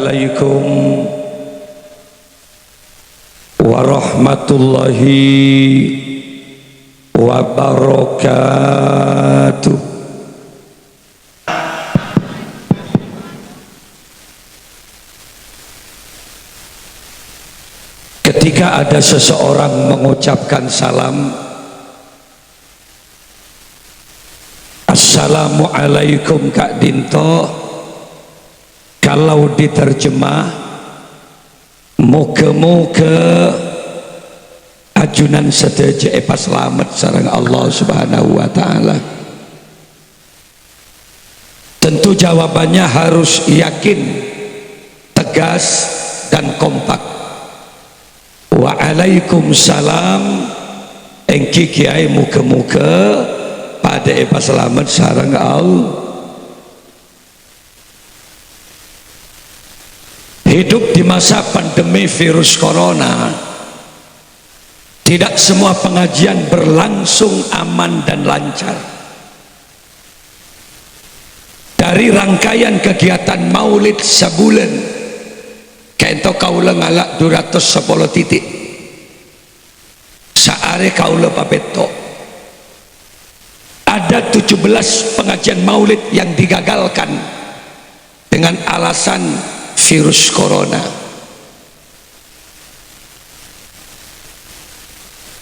Assalamualaikum warahmatullahi wabarakatuh. Ketika ada seseorang mengucapkan salam, Assalamualaikum Kak Dinto, kalau diterjemah, moga-moga ajunan sedaja epa selamat sareng Allah Subhanahu wa ta'ala. Tentu jawabannya harus yakin, tegas dan kompak. Waalaikumsalam, engki kiai moga-moga pada epa selamat sareng Allah. Hidup di masa pandemi virus corona, tidak semua pengajian berlangsung aman dan lancar. Dari rangkaian kegiatan maulid sebulan, kayak kaula ngalak 210 titik, saare kaula papeto, ada 17 pengajian maulid yang digagalkan dengan alasan virus corona.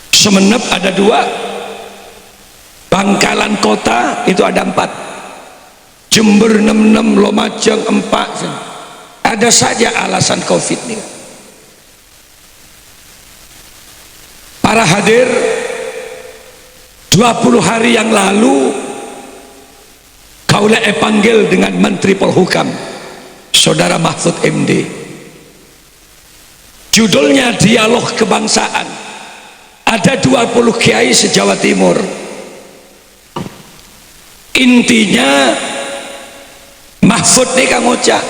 Semenep ada 2, Bangkalan Kota itu ada 4, Jember 66, Lumajang 4. Ada saja alasan COVID ini. Para hadir, 20 hari yang lalu kaula panggil dengan Menteri Polhukam, Saudara Mahfud MD. Judulnya Dialog Kebangsaan. Ada 20 kiai se-Jawa Timur. Intinya Mahfud ini kan ngucap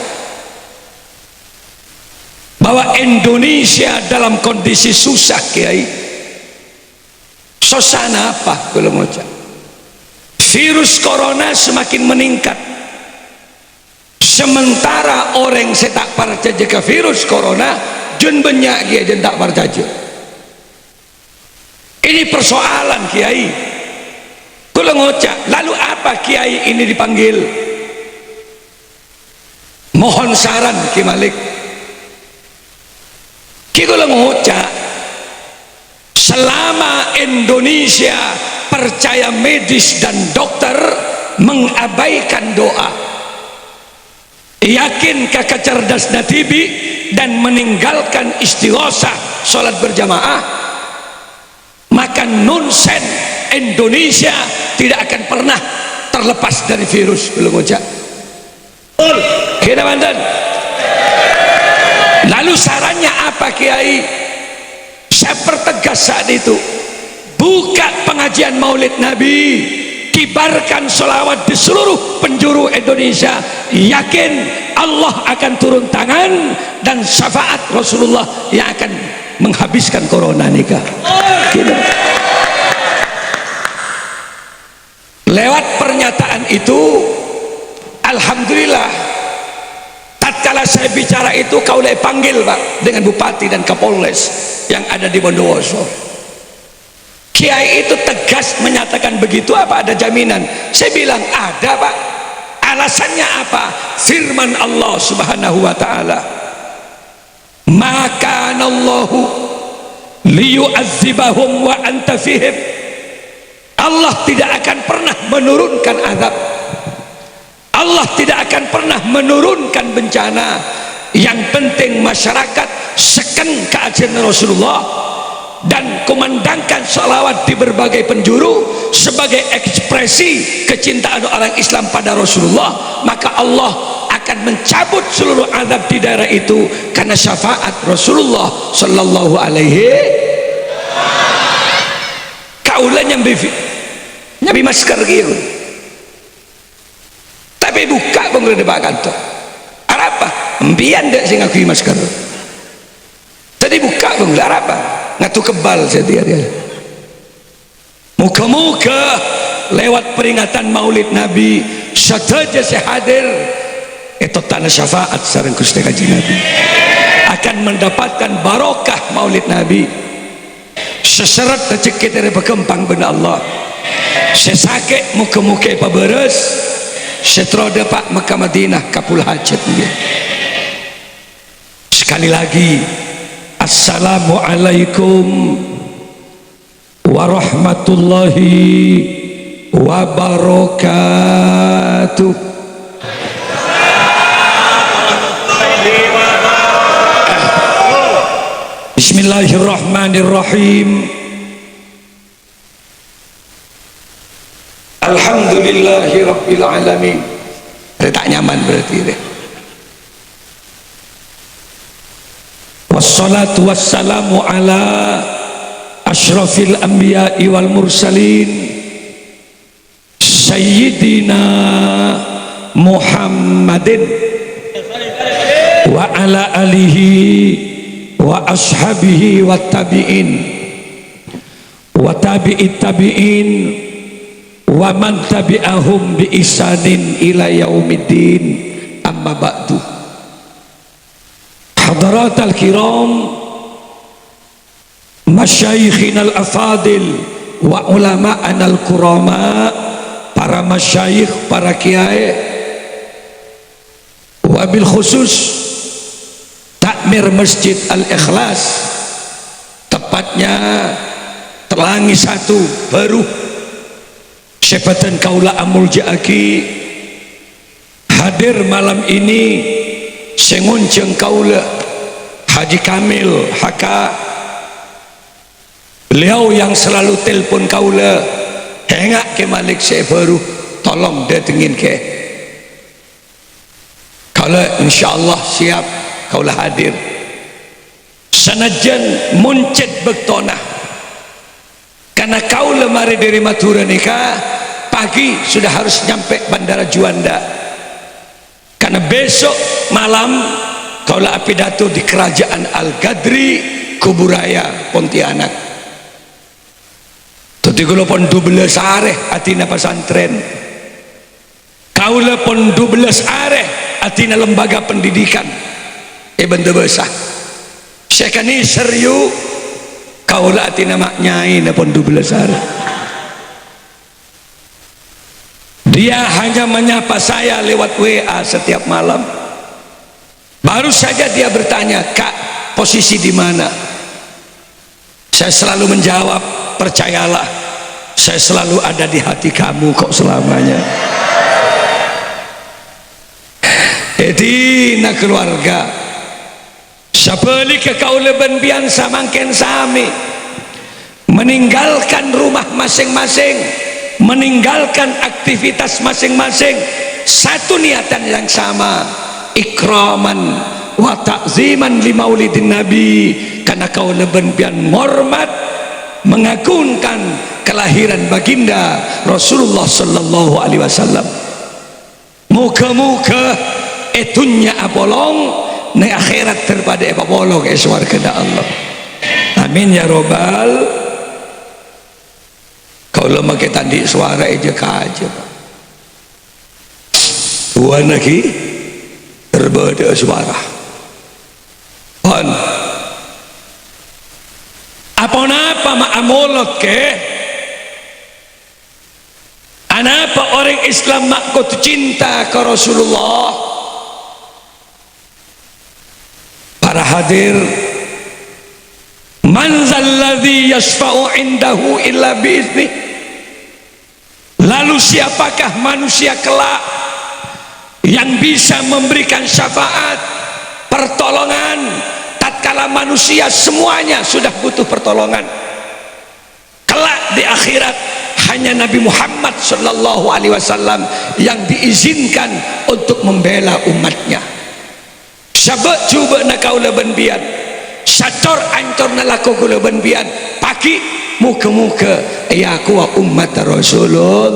bahwa Indonesia dalam kondisi susah, kiai. Sosana apa kalau ngucap? Virus corona semakin meningkat. Sementara orang setak percaya ke virus corona, jun banyak kiai jun tak percaya. Ini persoalan, kiai. Kalau ngocak, lalu apa kiai ini dipanggil? Mohon saran Ki Malik. Ki kalau ngocak, selama Indonesia percaya medis dan dokter mengabaikan doa, yakin kakak cerdas natibi dan meninggalkan istighosah sholat berjamaah, maka nonsen Indonesia tidak akan pernah terlepas dari virus. Belum ucap kita mantan. Lalu sarannya apa kiai? Saya pertegas saat itu, buka pengajian maulid Nabi, kibarkan sholawat di seluruh penjuru Indonesia, yakin Allah akan turun tangan dan syafaat Rasulullah yang akan menghabiskan corona nikah. Gitu. Lewat pernyataan itu, alhamdulillah, tatkala saya bicara itu kaulai panggil Pak dengan Bupati dan Kapolres yang ada di Bondowoso. Kiai itu tegas menyatakan begitu, apa ada jaminan? Saya bilang ada Pak. Alasannya apa? Firman Allah Subhanahu wa ta'ala, maka Allahu liyu'adzibahum wa anta fihim. Allah tidak akan pernah menurunkan azab, Allah tidak akan pernah menurunkan bencana. Yang penting masyarakat seken keajian Rasulullah dan kumandangkan sholawat di berbagai penjuru sebagai ekspresi kecintaan orang Islam pada Rasulullah, maka Allah akan mencabut seluruh azab di daerah itu karena syafaat Rasulullah sallallahu alaihi. Kaulah nyambi masker gitu, tapi buka pengguna Pak Kanto apa empian dek sing ngakui masker tadi buka pengguna apa ngatu kebal saya dia. Muka-muka lewat peringatan maulid Nabi saja saya hadir itu tanah syafaat sareng Gusti Kanjeng Nabi, akan mendapatkan barokah maulid Nabi. Seseret rezeki dari berkembang benar Allah, sesake muka-muka paberes, setroda Pak Mekah Madinah kapul hajat. Sekali lagi, assalamualaikum warahmatullahi wabarakatuh. Bismillahirrahmanirrahim. Alhamdulillahi rabbil alamin. Tak nyaman berarti deh. Wassalatu wassalamu ala asyrafil anbiya'i wal mursalin sayyidina Muhammadin wa ala alihi wa ashabihi wa tabi'in wa tabi'it tabi'in wa man tabi'ahum bi ihsanin ila yaumiddin, amma ba'du. Hadaratul kiram, masyayikhinal afadil wa ulama'anal kurama, para masyayikh, para kiai, wabil khusus takmir Masjid Al-Ikhlas, tepatnya Telangi 1 baru Syebatan Kaula Amul Ja'aki, hadir malam ini sengunceng kaula Haji Kamil Haka, beliau yang selalu telpon kaula, hengak ke Malik saya baru, tolong datengin ke kaula, insyaallah siap kaulah hadir. Sanajan muncet bektonah, karena kaulah mari dari Madura nikah pagi sudah harus nyampe Bandara Juanda, karena besok malam kaulah pidato di Kerajaan Al-Gadri Kuburaya Pontianak. Tadi kalau pon 12 areh atina pesantren, kaulah pon 12 areh atina lembaga pendidikan. Bentuk besar sekani serius kaulah atina maknyai napon 12 hari. Dia hanya menyapa saya lewat WA setiap malam. Baru saja dia bertanya, Kak, posisi di mana? Saya selalu menjawab, percayalah, saya selalu ada di hati kamu kok selamanya. Edina keluarga sebelika kaula benbian samangken sami meninggalkan rumah masing-masing, meninggalkan aktivitas masing-masing, satu niatan yang sama, ikraman wa ta'ziman li maulidin nabi, karena kaula benbian hormat mengagungkan kelahiran baginda Rasulullah sallallahu alaihi wasallam. Muka-muka etunya abolong na akhirat daripada apa bolong swarga Allah. Amin ya robbal. Kalau make tadi suara aja kaja tuan lagi terbeda suara pon apa ma'amulot ke anapa orang Islam makut cinta ke Rasulullah. Para hadir, man zalladzi yashfa'u indahu illa bi'izni. Lalu siapakah manusia kelak yang bisa memberikan syafaat, pertolongan tatkala manusia semuanya sudah butuh pertolongan? Kelak di akhirat hanya Nabi Muhammad sallallahu alaihi wasallam yang diizinkan untuk membela umatnya. Sabak cuba nak kau leban bian, sacor ancor nak laku kau leban bian, pagi muka-muka, ya aku umat Rasulul,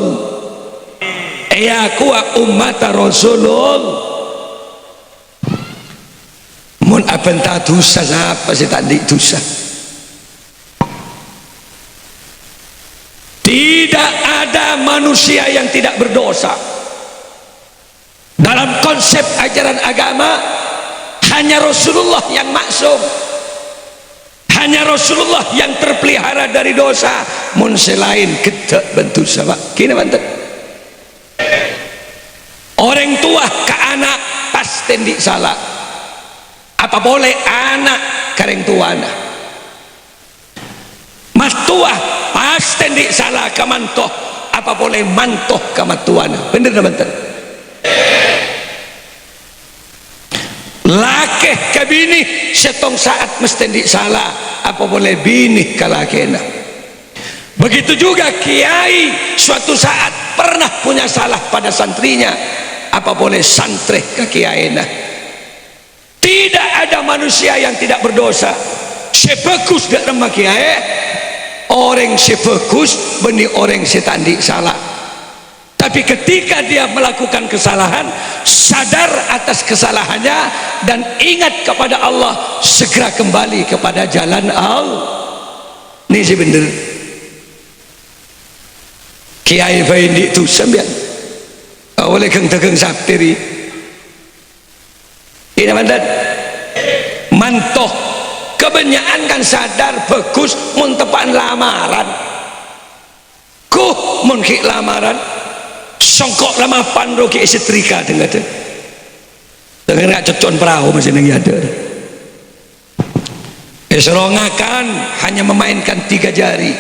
ya aku umat Rasulul. Mun apa entah dosa apa sih tadi dosa. Tidak ada manusia yang tidak berdosa. Dalam konsep ajaran agama hanya Rasulullah yang maksum, hanya Rasulullah yang terpelihara dari dosa. Mun selain kita bantu sama kini bantu orang tua ke anak pasti di salah. Apa boleh anak kareng tuana matua pasti di salah ke mantoh. Apa boleh mantoh ke matuana, bener bener. Lakeh ke bini setong saat mesti di salah. Apa boleh bini ke lakena. Begitu juga kiai suatu saat pernah punya salah pada santrinya. Apa boleh santreh ke kiainya. Tidak ada manusia yang tidak berdosa. Sebagus dak nama kiai orang sebagus benih orang setandi salah. Tapi ketika dia melakukan kesalahan, sadar atas kesalahannya dan ingat kepada Allah, segera kembali kepada jalan Allah. Ini sih bener. Kiai Faindi itu sembilan. Oleh keng tegang saptiri. Ini mantan. Mantoh kebanyakan kan sadar bagus muntepaan lamaran. Kuh munkik lamaran. Songkok lama pandro ke setrika dengan tu dengan nggak cocon perahu masih nengi ada. Serongakan hanya memainkan 3 jari.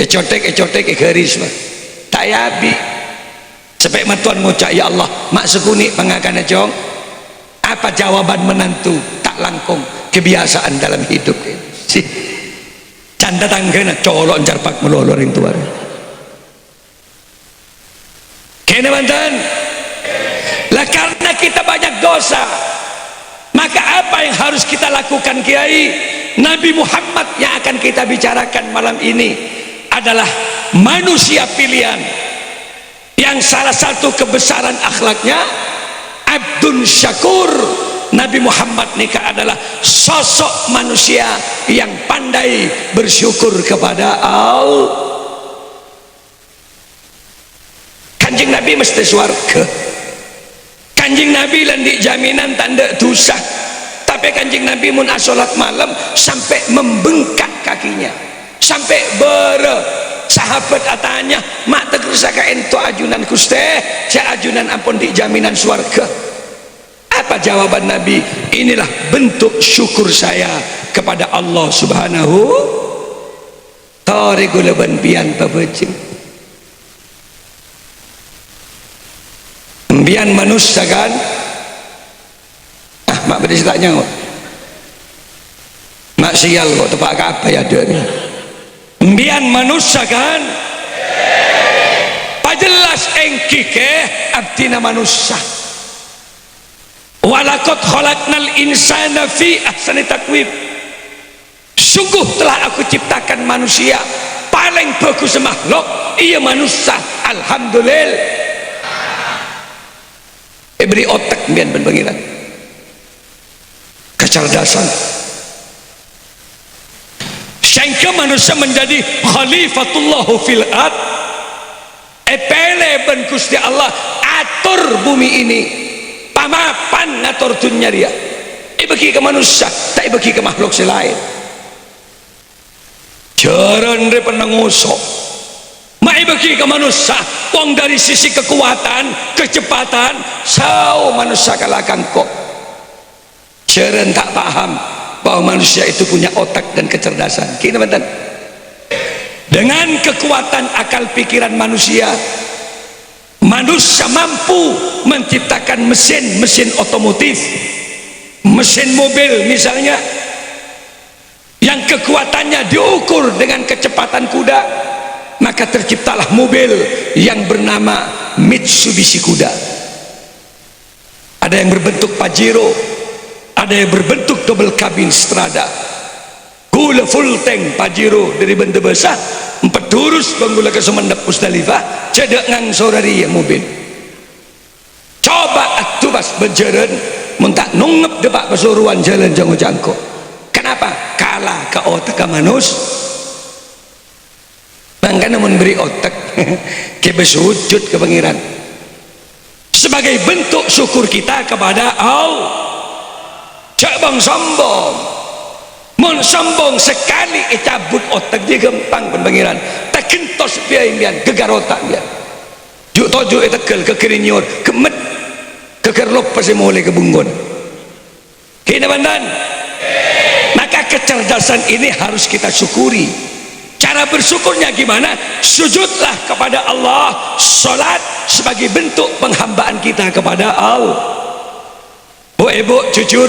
Ecotek garis mah. Tayabi. Sampai matuan ngucap ya Allah mak sekuni pengakan econg. Apa jawaban menantu tak langkung kebiasaan dalam hidup si canda tanggana colok jarpak melolor yang tuar. Kena mantan lah karena kita banyak dosa, maka apa yang harus kita lakukan kiai? Nabi Muhammad yang akan kita bicarakan malam ini adalah manusia pilihan yang salah satu kebesaran akhlaknya Abdun Syakur. Nabi Muhammad nikah adalah sosok manusia yang pandai bersyukur kepada Allah. Kanjeng Nabi mesti swarga. Kanjeng Nabi landik jaminan tanda dosa. Tapi kanjeng Nabi mun asolat malam sampai membengkak kakinya, sampai sahabat atanya mak tegersa ka ento ajunan Gusti ja ajunan ampun di jaminan swarga. Apa jawaban Nabi? Inilah bentuk syukur saya kepada Allah Subhanahu tariguleban pian pabecing. Bian manusia kan mak beri tanya kok mak sial kok tepak apa ya dia ni bian manusia kan pajelas engki ke abdina manusia walakot khalaqnal insana fi ahsani taqwim. Sungguh telah aku ciptakan manusia paling bagus makhluk ia manusia. Alhamdulillah. Beri otak bian pengiran kecerdasan sehingga manusia menjadi khalifatullah fil ard. Epele ben Gusti Allah atur bumi ini pamapan ngatur dunia dia bagi ke manusia tak bagi ke makhluk selain. Jaran dia pernah ngusok mai bagi ke manusia wong dari sisi kekuatan kecepatan sau manusia kalahkan kok. Jaran tak paham bahwa manusia itu punya otak dan kecerdasan. Kini betul. Dengan kekuatan akal pikiran manusia mampu menciptakan mesin otomotif, mesin mobil misalnya yang kekuatannya diukur dengan kecepatan kuda, maka terciptalah mobil yang bernama Mitsubishi Kuda. Ada yang berbentuk Pajero, ada yang berbentuk double cabin Strada, gula full tank Pajero dari benda besar 4 durus banggula ke Sumendap Musdalifah cedek ngang sorari yang mobil. Coba atubas berjalan mentak nungep depak pasuruan jalan jangko-jangko. Kenapa? Kalah ke otak ke manus. Makanya memberi otak ke bersujud ke pangeran. sebagai bentuk syukur kita kepada Allah. Cak bang sombong, mun sombong sekali cabut otak dia gempang penpangiran, tak kentos biar imbian gegar otak dia. Juk tojo tekel ke kerinyur kemet kekerlop pasti mulai kebunggun. Kena bandan. Maka kecerdasan ini harus kita syukuri. Cara bersyukurnya gimana? Sujudlah kepada Allah, salat sebagai bentuk penghambaan kita kepada Allah. Bu ibu jujur,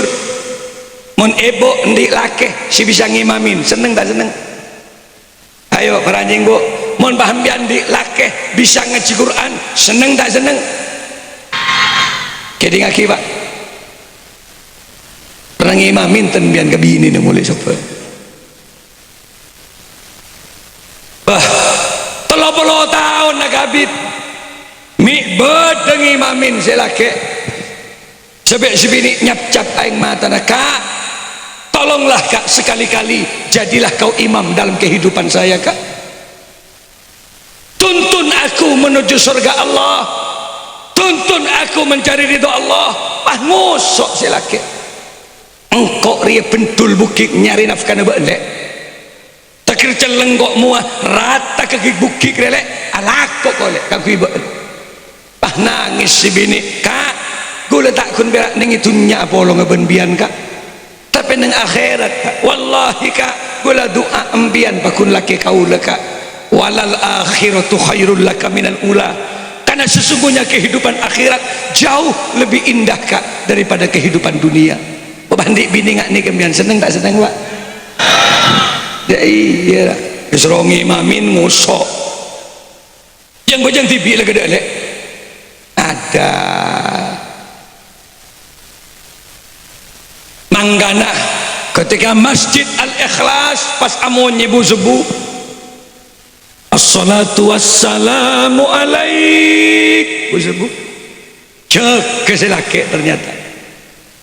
mun ibu ndik laki si bisa ngimamin, seneng tak seneng? Ayo peranjing bu, mun bahambian ndik laki bisa ngaji Quran, seneng tak seneng? Kedi ngaki pak, pernah ngimamin tenbian kebini nih mulai sopa. Bah, 30 tahun nak habib mi bedeng imamin selake sebek sebini nyap-cap aing mata nak kak, tolonglah kak sekali-kali jadilah kau imam dalam kehidupan saya kak, tuntun aku menuju surga Allah, tuntun aku mencari ridho Allah. Pah ngosok selake engkau ria bentul bukit nyari nafkah na belek takir celenggok muah rata kaki bukit relek alakok kolek kaki ibu pah nangis si bini kak gula tak kun berak neng itu nyak polong ngebenbian kak tapi neng akhirat kak wallahi kak gula doa embian pakun laki kau kak walal akhiratu khairul laka minal ula, karena sesungguhnya kehidupan akhirat jauh lebih indah kak daripada kehidupan dunia. Bandik bini ngak ni kembian seneng tak seneng pak? Ya iya lah keserongi mamin ngusok yang bojang TV lah gede lek ada manggana ketika Masjid Al-Ikhlas pas amon nyibu subuh assalatu wassalamu alaik subuh cek keselake ternyata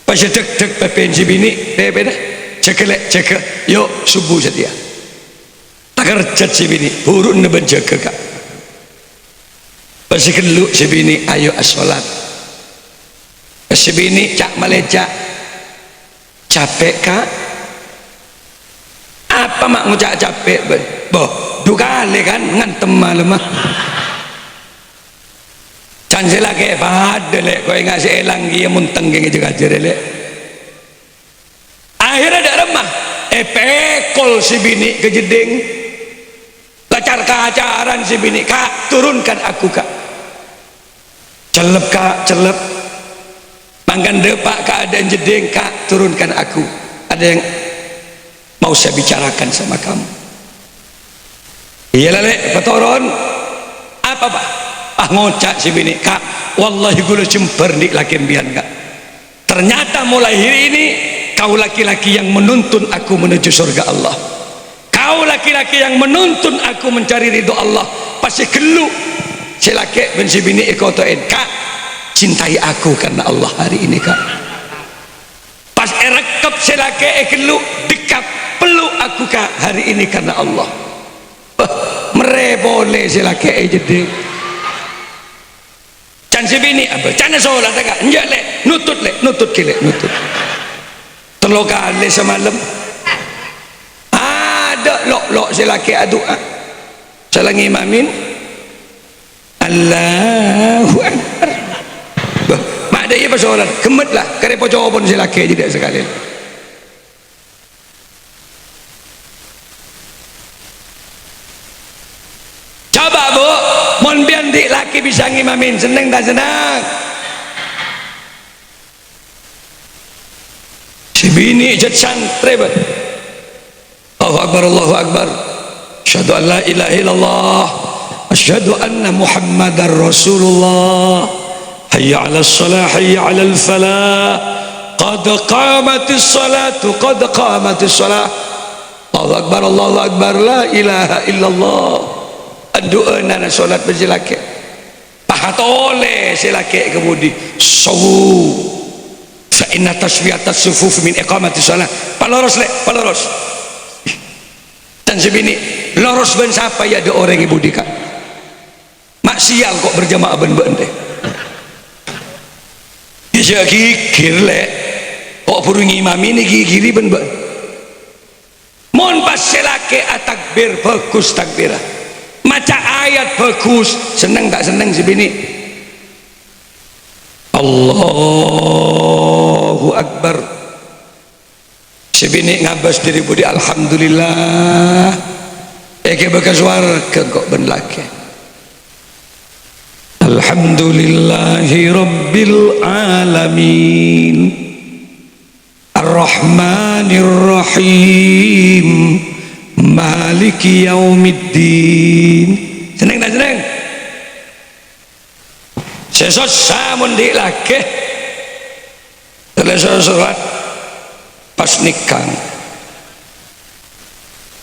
pas cek pepensi bini pepe dah cekelek cekek yuk subuh setia tak kerjat si bini buruk neben jaga kak pasti keluk si bini ayo as-sholat si bini cak malecak capek kak apa mak ngucak capek boh dukale kan ngantem malam cancela ke padel kau ngasih elang dia munteng geng juga jerelek akhirnya ada remah pekol si bini kejeding lacar kacaran si bini kak turunkan aku kak celep kak celep mangkan depak keadaan jeding kak turunkan aku ada yang mau saya bicarakan sama kamu. Iya lele petoron apa pak ngocak si bini kak wallahi gula jemper nih laki mbian kak ternyata mulai hari ini kau laki-laki yang menuntun aku menuju surga Allah, kau laki-laki yang menuntun aku mencari ridho Allah. Pasti gelu si laki ben si bini ikotoin kak cintai aku karena Allah hari ini kak. Pas rekep si laki gelu dekat peluk aku kak hari ini karena Allah. Merebole si laki jadi can si bini apa can sholat kak enjak lek nutut kilek nutut telur kali semalam ada lok si laki doa salah ngimamin Allahu Akbar mak ada iya persoalan kemet lah karepo jawaban si laki tidak sekali coba bu mon bian dik laki bisa ngimamin seneng tak senang si bini jat santri bet Allahu Akbar asyhadu an la ilaha illallah asyhadu anna muhammadar rasulullah hayya ala salah hayya ala falah qad qamatis salatu qad qamatis salah Allahu Akbar la ilaha illallah doa nana solat berjelake pahat oleh silake kemudi sawu fa inna taswiyatas sufuf min iqamati salat paloros lek paloros dan sebini loros ben siapa ya ada orang ibu dika mak sial kok berjamaah ben ben deh ija gigir lek kok burung imam ini gigiri ben mon pas selake atakbir bagus takbirah maca ayat bagus seneng tak seneng si bini Allahu Akbar si bini ngabas diri budi alhamdulillah eke bekas warga kok ben laki alhamdulillahi rabbil alamin ar-rahmanir rahim maliki yaumiddin seneng tak seneng sesot samun di laki selesai sholat pas nikah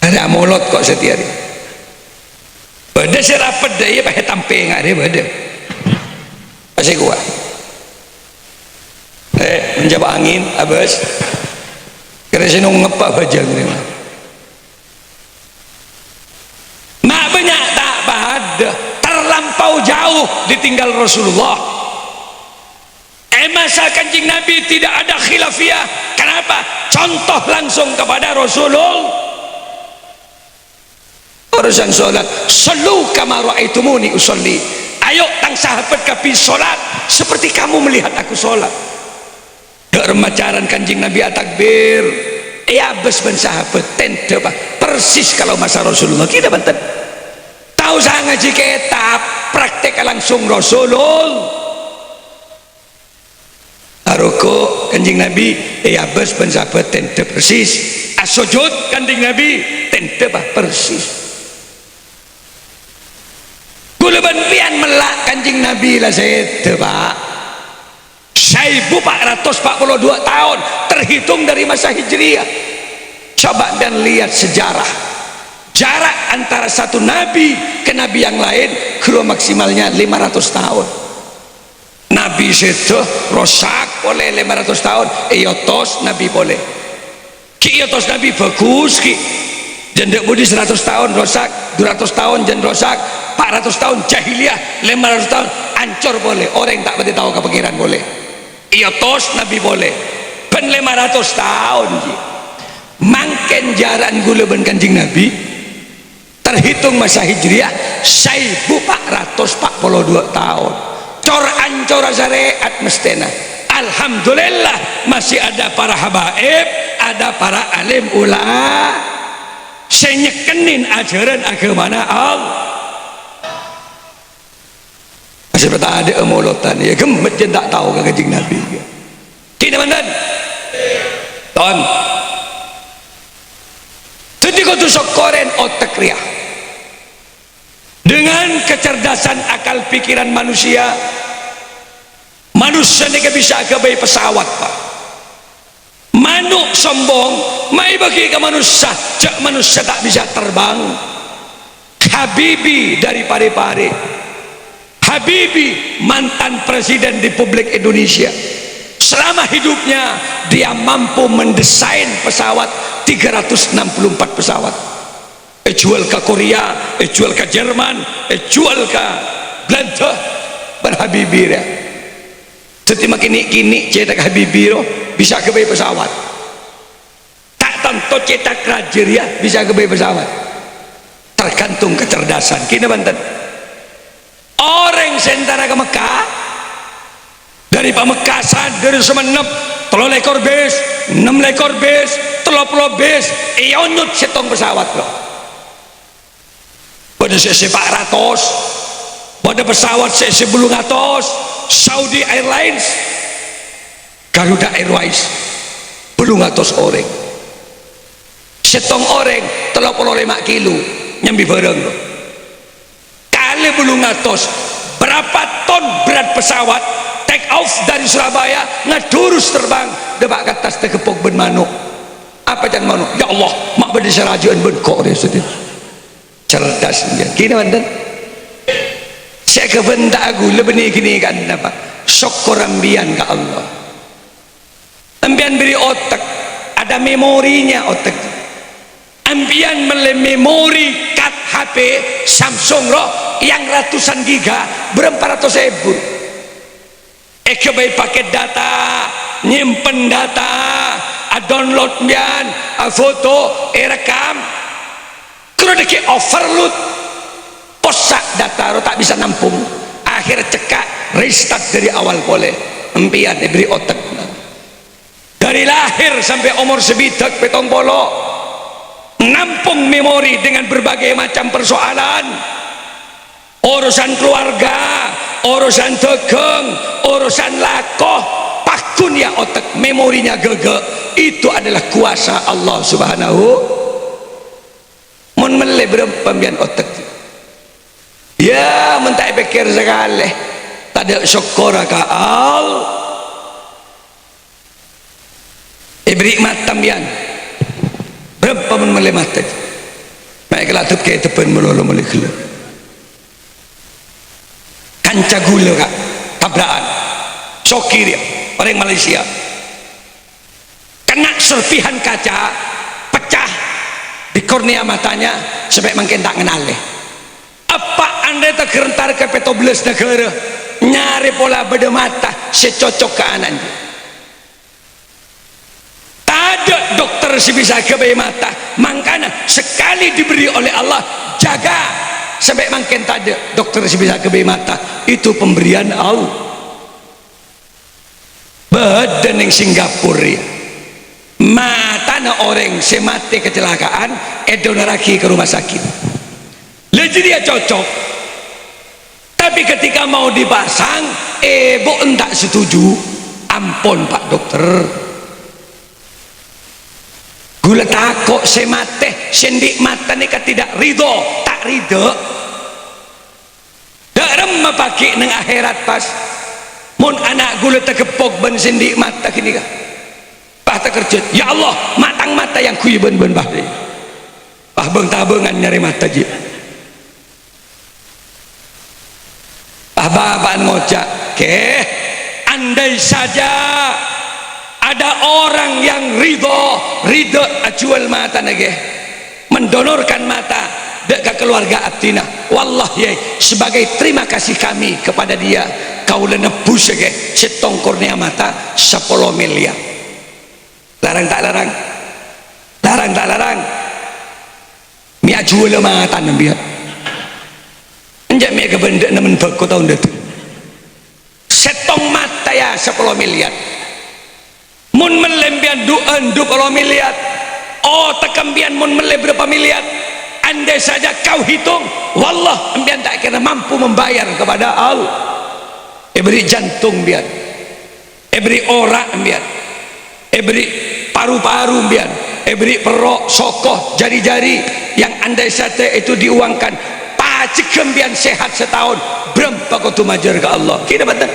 ada mulot kok setiap hari beda serapet daya pakai tamping ada beda masih kuat menjawab angin abis kira sinung ngepak bajang ni mak banyak tak pada terlampau jauh ditinggal Rasulullah masa Kanjeng Nabi tidak ada khilafiyah kenapa? Contoh langsung kepada Rasulullah urusan sholat sallu kama ra'aitumuni usolli ayo tang sahabat kapi sholat seperti kamu melihat aku sholat gak remacaran Kanjeng Nabi atakbir abis ben sahabat tente persis kalau masa Rasulullah kita banten tahu saya ngaji kitab praktek langsung Rasulullah Aroko Kanjeng Nabi abis ben sahabat tente persis as-sujud Kanjeng Nabi tente persis kulaban pian melak Kanjeng Nabi lah saya tebak 1442 tahun terhitung dari masa Hijriah coba dan lihat sejarah jarak antara satu nabi ke nabi yang lain kira maksimalnya 500 tahun nabi seto rosak boleh 500 tahun iotos nabi boleh ki iotos nabi bagus ki jendek budi 100 tahun rosak 200 tahun jen rosak 400 tahun jahiliyah 500 tahun ancur boleh orang yang tak berarti tahu kepikiran boleh iotos nabi boleh ben 500 tahun mangken jaran gula ben Kanjeng Nabi terhitung masa Hijriah 1442 tahun cor ancor syariat mestena alhamdulillah masih ada para habaib ada para alim ulama senyekenin ajaran agama Allah masih peta ada emolotan ya gemet je tak tahu ke Kanjeng Nabi tidak mantan ton ketika tu sokoren otak riah dengan kecerdasan akal pikiran manusia ni bisa kebaik pesawat pak manuk sombong mai bagi ke manusia cak manusia tak bisa terbang Habibi dari Pare-Pare Habibi mantan presiden Republik Indonesia selama hidupnya dia mampu mendesain pesawat 364 pesawat jual ke Korea jual ke Jerman jual ke Belanda berhabibi ya setiap kini cetak Habibi bisa ke pesawat tak tentu cetak rajir ya bisa ke pesawat tergantung kecerdasan kini banten orang sentara ke Mekah dari Pamekasan dari Semenep 3 ekor bis 6 ekor bis 30 bis ionut setong pesawat loh pada CC 400 pada pesawat CC Bulung Atos Saudi Airlines Garuda Airways Bulung Atos orang setong orang 35 kilo nyambi bareng loh kali Bulung Atos berapa ton berat pesawat take off dari Surabaya ngedurus terbang debak ke atas tekepok ben manuk apa jangan manuk ya Allah mak berdiri serajaan ben kok dia sedih cerdas dia kini mantan saya kebentak aku lebih gini kan apa syukur ambian ke Allah ambian beri otak ada memorinya otak ambian memori kat HP Samsung roh yang ratusan giga berapa ratus ribu bayi pakai data, nyimpen data, download bian, foto, rekam, kalau deki overload, posak data ro tak bisa nampung, akhir cekak, restart dari awal boleh, empian diberi otak, dari lahir sampai umur sebidak petong polo, nampung memori dengan berbagai macam persoalan, urusan keluarga, urusan dagang, urusan lakoh, pakun ya otak, memorinya gege. Itu adalah kuasa Allah Subhanahu. Mun mele berapa pembian otak ya, mentak pikir sekali tak ada syukur kaal ibri matam bian berapa mun mele mata baik latut ke tepen melolo mele gila kanca gula kak tabrakan sokir ya orang Malaysia kena serpihan kaca pecah di kornea matanya sampai makin tak kenal deh. Apa anda tak kerentar ke 17 negara nyari pola beda mata secocok ke anan tak ada dokter si bisa ke bayi mata, makanya sekali diberi oleh Allah jaga sampai makin tak ada dokter si bisa ke bayi mata, itu pemberian Allah. Badan yang Singapura ya mata na orang semati kecelakaan edonaraki ke rumah sakit lagi dia cocok, tapi ketika mau dipasang ibu entak setuju, ampun pak dokter gula takut semate sendik mata ni tidak ridho tak ridho dalam pakai neng akhirat pas mun anak gula terkepok ben sendik mata kini kah bah terkejut ya Allah matang mata yang kuy ben bah deh bah beng tabengan nyari mata je bah bapak ngocak ke andai saja ada orang yang ridho jual mata nage mendonorkan mata dek keluarga Atina wallah ya sebagai terima kasih kami kepada dia kau lenebus ke setong kornea mata 10 miliar. Larang tak larang, larang tak larang, mia jual mata nambiat enjak mia ke benda nemen beko tahun itu setong mata ya 10 miliar mun melembian 20 miliar oh tekambian mun mele berapa miliar andai saja kau hitung wallah embian tak kira mampu membayar kepada Allah beri jantung biar beri orak biar beri paru-paru biar beri perok sokoh jari-jari yang andai saja itu diuangkan pacik kembian sehat setahun berapa kau tu majar ke Allah kita betul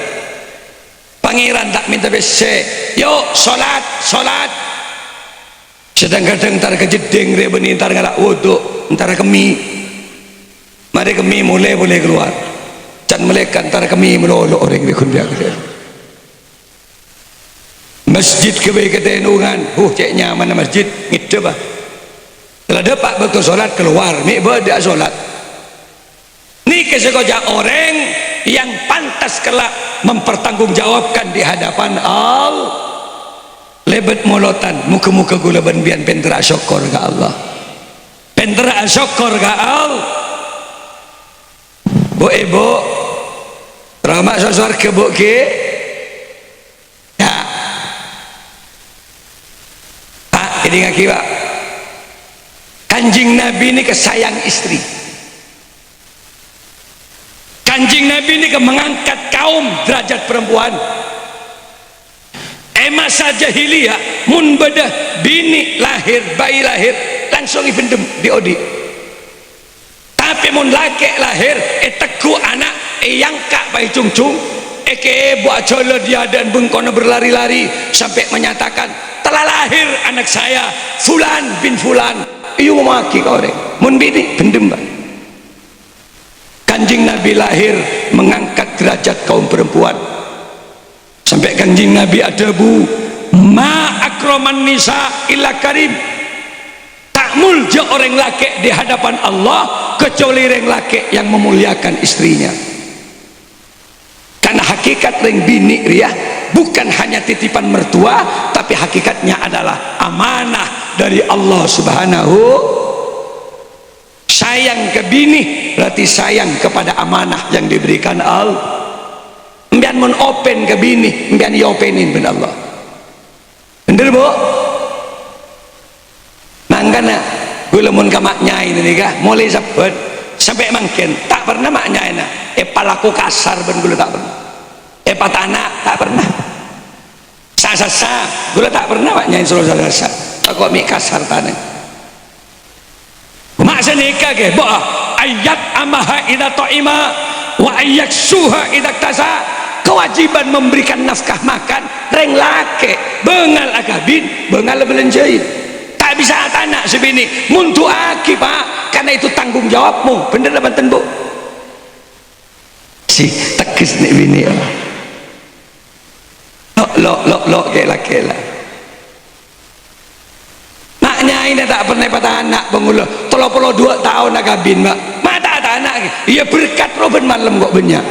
pangeran tak minta bese yuk solat sedang-kadang ntar kejeding dia benih ntar ngalak wuduk ntar kemi mari kemi mulai boleh keluar dan melekat ntar kemi melolok orang bikun biar masjid kebaik ketenungan cek nyaman masjid gitu bah telah dapat betul solat keluar mi beda solat ni kesekoja orang yang pantas kelak mempertanggungjawabkan di hadapan Allah lebet molotan muka-muka gula benbian pentera syukur ke Allah pentera syukur ke Allah bu ibu ramak sosor ke bu ke ya pak ini ngaki pak Kanjeng Nabi ini kesayang istri Kanjeng Nabi ini mengangkat kaum derajat perempuan masa jahiliyah mun bedah bini lahir bayi lahir langsung ipendem di odi tapi mun laki lahir teku anak yang kak bayi cung-cung buat jolo dia dan bengkono berlari-lari sampai menyatakan telah lahir anak saya Fulan bin Fulan iyo memaki kau orang mun bini pendem bah. Kanjeng Nabi lahir mengangkat derajat kaum perempuan sampai Kanjeng Nabi ada bu ma akraman nisa illa karim tak mulja orang laki di hadapan Allah kecuali orang laki yang memuliakan istrinya karena hakikat ring bini ria bukan hanya titipan mertua, tapi hakikatnya adalah amanah dari Allah Subhanahu. Sayang ke bini berarti sayang kepada amanah yang diberikan Allah. Mbian mun open ke bini, mbian yopenin ben Allah. Bener bu? Mangkana gula mun ka maknya ini nih mulai sebut sampai mangken tak pernah maknya ini. Palaku kasar ben gula tak pernah. Patana tak pernah. Sasa gula tak pernah maknya suruh sasa. Tak kok mik kasar tanah. Maksud nikah ke? Bo ayat amaha ida to'ima wa ayak suha ida tasa. Kewajiban memberikan nafkah makan reng lake bengal akabin bengal belenjain. Tak bisa tanah sebini muntu aki pak, karena itu tanggung jawabmu. Bener apa tenbu si tekis nih bini lo kela maknya ini tak pernah patah anak pengulo 32 tahun akabin mak mata anak iya berkat roben malam kok banyak.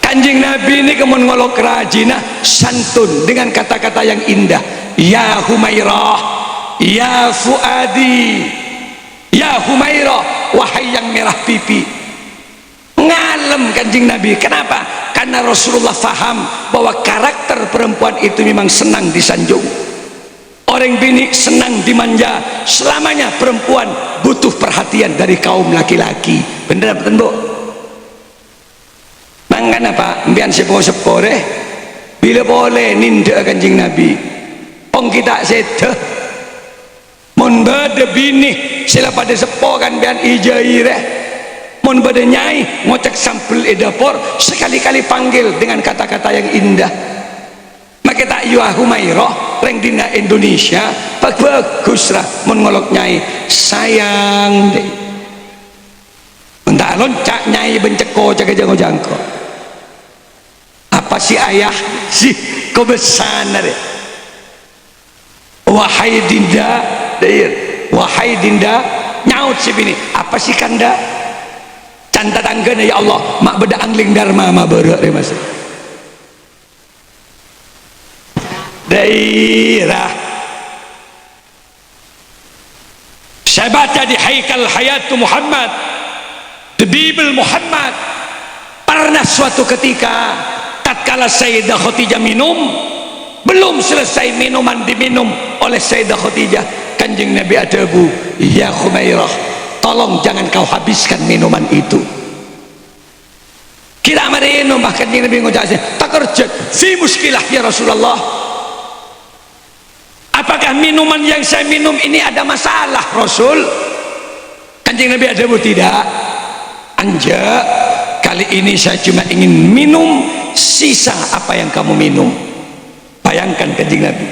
Kanjeng Nabi ini kemun ngolok rajina santun dengan kata-kata yang indah. Ya Humairah, ya Fuadi, ya Humairah, wahai yang merah pipi. Ngalem kanjeng Nabi. Kenapa? Karena Rasulullah faham bahwa karakter perempuan itu memang senang disanjung. Orang bini senang dimanja. Selamanya perempuan butuh perhatian dari kaum laki-laki. Bener apa bu? Mangkan apa? Mbian sepo-sepo deh. Bila boleh ninda kanjeng Nabi. Ong kita sedeh. Mon bade bini sila pada sepo kan mbian ijai deh. Mon bade nyai ngocek sampel edapor sekali-kali panggil dengan kata-kata yang indah. Maka tak yuah Humairah reng dina Indonesia bagus lah mon ngolok nyai sayang deh. Entah loncak nyai benceko jaga jangko. Apa si ayah sih kau besana deh. Wahai dinda dair, wahai dinda nyaut si bini apa sih kanda canta tanggana ya Allah mak beda angling dharma ma berak deh mas daerah. Saya baca di Haikal Hayatu Muhammad, The Bible Muhammad, pernah suatu ketika tatkala Sayyidah Khadijah minum, belum selesai minuman diminum oleh Sayyidah Khadijah, kanjeng Nabi adabu, ya Humairah, tolong jangan kau habiskan minuman itu. Kira marino bahkan kanjeng Nabi ngucapkan takerjat fi muskilah ya Rasulullah. Apakah minuman yang saya minum ini ada masalah Rasul? Kanjeng Nabi adabu, tidak. Anja, kali ini saya cuma ingin minum sisa apa yang kamu minum. Bayangkan kanjeng Nabi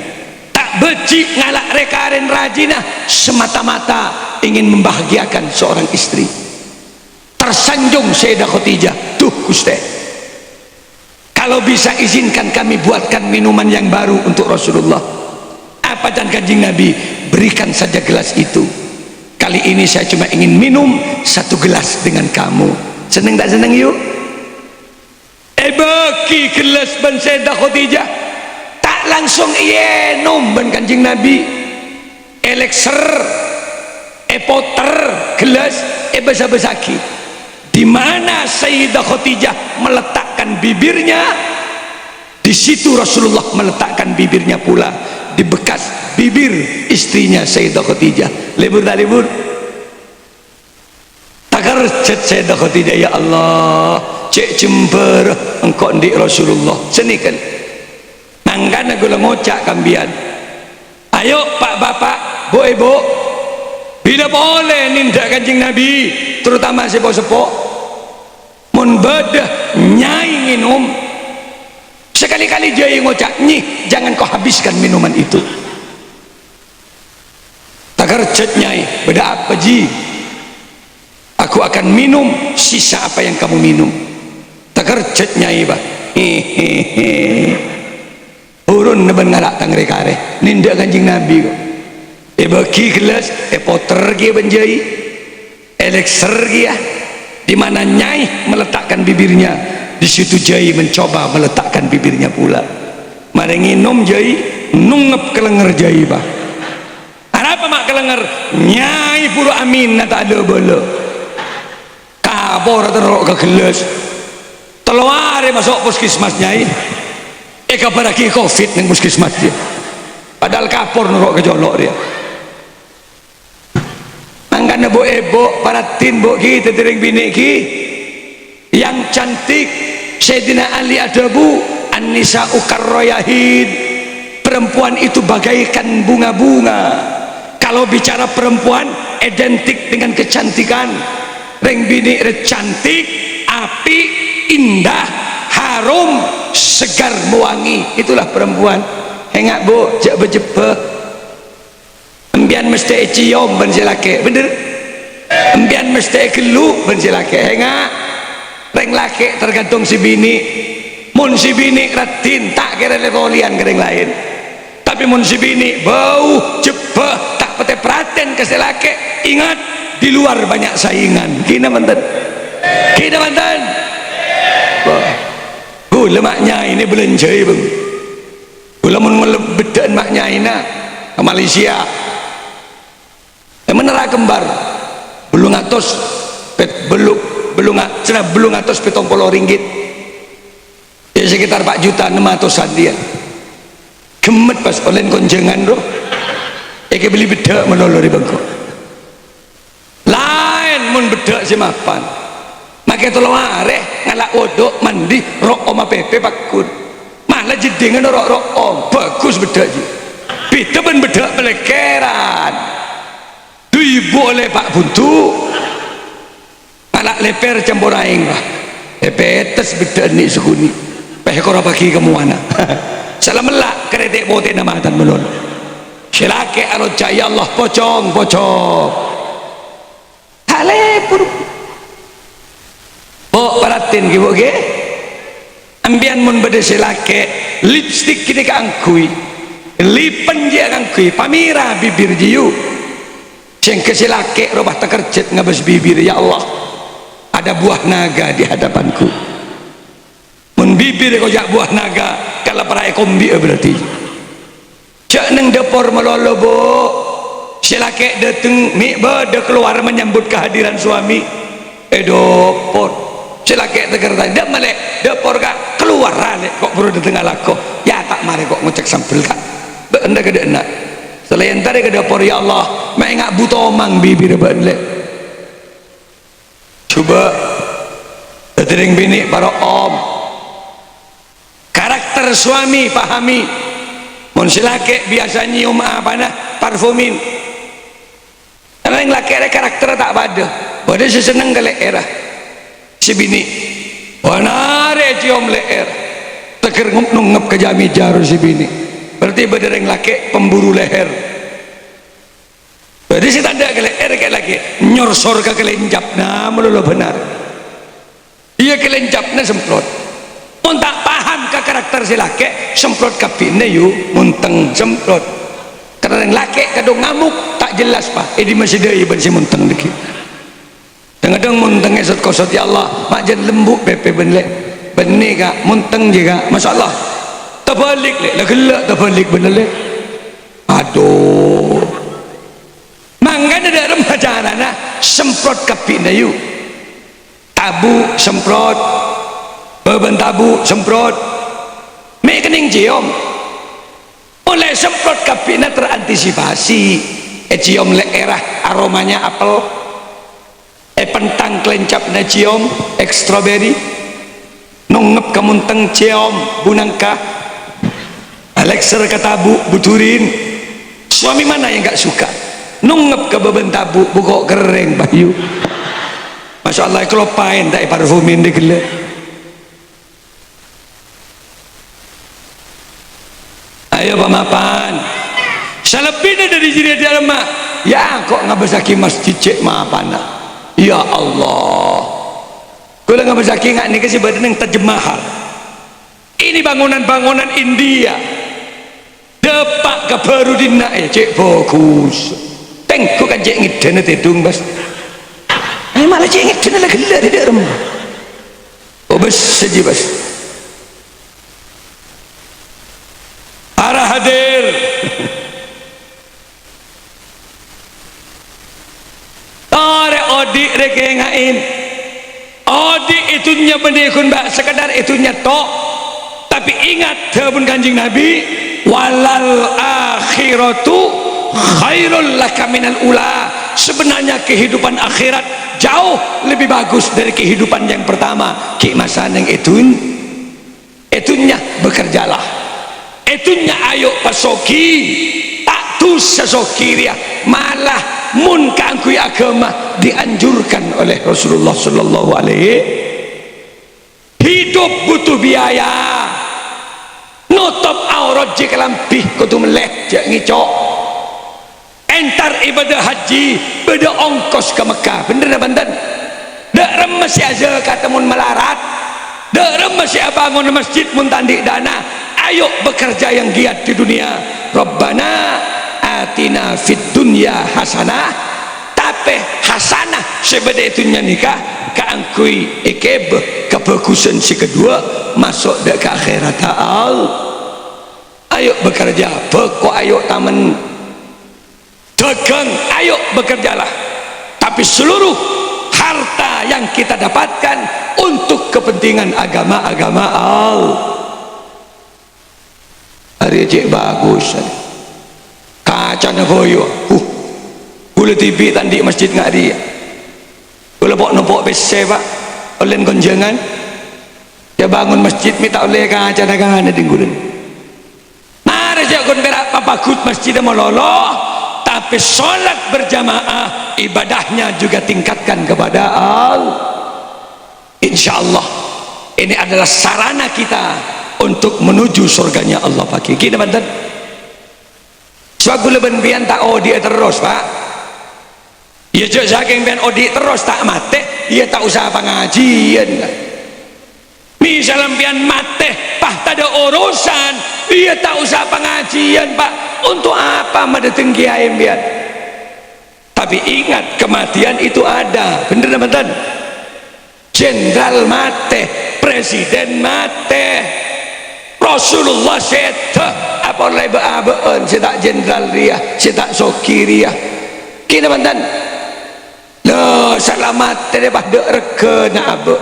tak beci ngalak rekaren rajina semata-mata ingin membahagiakan seorang istri. Tersanjung Sayyidah Khadijah, tuh Gusti, kalau bisa izinkan kami buatkan minuman yang baru untuk Rasulullah. Apa dan kanjeng Nabi, berikan saja gelas itu. Kali ini saya cuma ingin minum satu gelas dengan kamu. Seneng tak seneng yuk? Bagi gelas ban Sayyidah Khadijah tak langsung nom ban kanjeng Nabi. Elixir poter gelas basa-basaki. Di mana Sayyidah Khadijah meletakkan bibirnya, di situ Rasulullah meletakkan bibirnya pula, di bekas bibir istrinya Sayyidah Khadijah. Libur tak libur? Takarjat Sayyidah Khadijah, ya Allah cek jember engkau di Rasulullah senikan mangkana gula ngocak kambian. Ayo pak bapak bu ibu, bila boleh nindak kanjeng Nabi, terutama sepo-sepo mun bedah nyai minum sekali-kali jaya ngocak nyih jangan kau habiskan minuman itu. Takarjat nyai, beda apa ji, aku akan minum sisa apa yang kamu minum. Takarjat nyai bah urun neben ngarak tangre kare nindak kanjeng Nabi kok. bagi kelas poter dia benjai elixir dia di mana Nyai meletakkan bibirnya, di situ Jai mencoba meletakkan bibirnya pula. Mari nginum Jai, nungep kelenger Jai bah. Apa mak kelenger? Nyai pura amin tak ada bola. Kabor terok ke gelas. Teluar masuk puskesmas Nyai. Kabar lagi covid ning puskesmas dia. Padahal kapor nurok ke jolok dia. Mangkana bu ebo paratin bu kita tering bini ki yang cantik Sayyidina Ali ada bu An-Nisa Ukarroyahid, perempuan itu bagaikan bunga-bunga. Kalau bicara perempuan identik dengan kecantikan. Reng bini cantik, api, indah, harum, segar mewangi, itulah perempuan. Hengak bu jak berjebak embian mesti cium ben silake bener, embian mesti gelu ben silake. Hengak reng laki tergantung si bini. Mun si bini ratin tak kira lekolian kering lain, tapi mun si bini bau jebah tak pete praten ke si laki. Ingat di luar banyak saingan. Kina mantan, kina mantan. Gula maknya ini belenjai bang. Gula mun melebedan maknya ini ke Malaysia. Menera kembar belum atos belum atos RM70 ya sekitar 4 juta 600an dia gemet pas online konjengan roh beli bedak menolor di bangkok lain mun bedak si mapan makai tolong areh ngalak wodok mandi rok oma pepe pakun malah jedingan rok om bagus bedak je beda ben bedak pelekeran ibu oleh Pak Buntu anak leper campur aing lah lepetes beda ni sukuni pehekora bagi kemuana salam melak keretek bote namatan melon silake arot jaya Allah pocong halepur bo paratin ki bo ge ambian mun bede silake lipstick kini kaangkui lipen je kaangkui pamira bibir jiu yang kesilake robah terkerjet ngabas bibir. Ya Allah, ada buah naga di hadapanku. Mun bibir kau jak buah naga kalau para ekombi berarti cak neng depor melolo bo silake dateng mikba de keluar menyambut kehadiran suami dopor silake tegar tadi dak malek depor kak keluar rale kok perlu dateng alako ya tak mari kok ngecek sampel kak benda gede enak selain tadi ke dapur. Ya Allah mengak buta omang bibir banle coba tering bini para om karakter suami pahami. Mun silake biasa nyium apa nah parfumin karena yang laki ada karakter tak pada si seneng ke leer si bini wanare cium leer teker ngep ke jami jaru si bini berarti bedereng laki pemburu leher. Berarti si tanda ke leher kayak laki nyorsor ke kelenjap nah melulu benar iya kelenjapnya semprot mun tak paham ke karakter si laki semprot kabinnya yuk munteng semprot karena yang laki kadang ngamuk tak jelas pak di masih ada iban si munteng dikit kadang munteng esot kosot. Ya Allah majan lembut pepe benlek benih kak munteng juga masalah terbalik lah gelak terbalik bener le aduh mangga ada remaja anak semprot kabinnya yuk tabu semprot beban tabu semprot mek kening cium oleh semprot kabinnya terantisipasi cium leerah aromanya apel pentang kelencapnya cium strawberry nungep kemunteng cium bunangka Alexer katabu buturin. Suami mana yang gak suka nungep ke beban tabu bukok kering bayu Masya Allah kelopain tak parfumin di gila ayo pamapan salebina dari jiri di rumah ya kok ngabasaki masjid cek mapan ya Allah kalau ngabasaki ngak nih kasih badan yang terjemahan ini bangunan-bangunan India depak ke baru dina cek fokus tengku kan cek ngiden tidung bas ini malah cek ngiden lah gelar tidak remah oh bas saja bas para hadir tarik odik rekengain odik itunya benikun mbak sekedar itunya tok tapi ingat pun kanjing Nabi walal akhiratu khairul laka minal ula sebenarnya kehidupan akhirat jauh lebih bagus dari kehidupan yang pertama ki masa yang itunya bekerjalah itunya ayo pasoki tak tu sasokiria malah mun kangkui agama dianjurkan oleh Rasulullah sallallahu alaihi hidup butuh biaya nutup aurat jika lampih kutu meleh jak ngicok entar ibadah haji beda ongkos ke Mekah bener dah banten dak remes ya zakat mun melarat dak remes ya bangun masjid mun tandik dana ayo bekerja yang giat di dunia Rabbana atina fid dunya hasanah tapi hasanah sebeda itunya nikah keangkui ikeb kebagusan si kedua masuk dek ke akhirat ayo bekerja pokok ayo taman dagang ayo bekerjalah tapi seluruh harta yang kita dapatkan untuk kepentingan agama-agama hari cek bagus kaca na boyo gula TV tadi masjid nggak dia gula pok bese pak oleh gonjangan ya bangun masjid minta oleh kaca na dinggulan mari cek gon berak papagut masjid mololo tapi sholat berjamaah ibadahnya juga tingkatkan kepada Allah insyaallah ini adalah sarana kita untuk menuju surganya Allah pagi kita banten sebab gula ben tak odi terus pak ya jok saking ben odi terus tak mate ya tak usah pengajian misalnya pian mate pah tak ada urusan ya tak usah pengajian pak untuk apa mendatang kiai pian tapi ingat kematian itu ada bener bener jenderal mate presiden mate Rasulullah seta apa oleh beabaan setak jenderal dia setak sokiria kini mantan lo selamat daripada reka na abe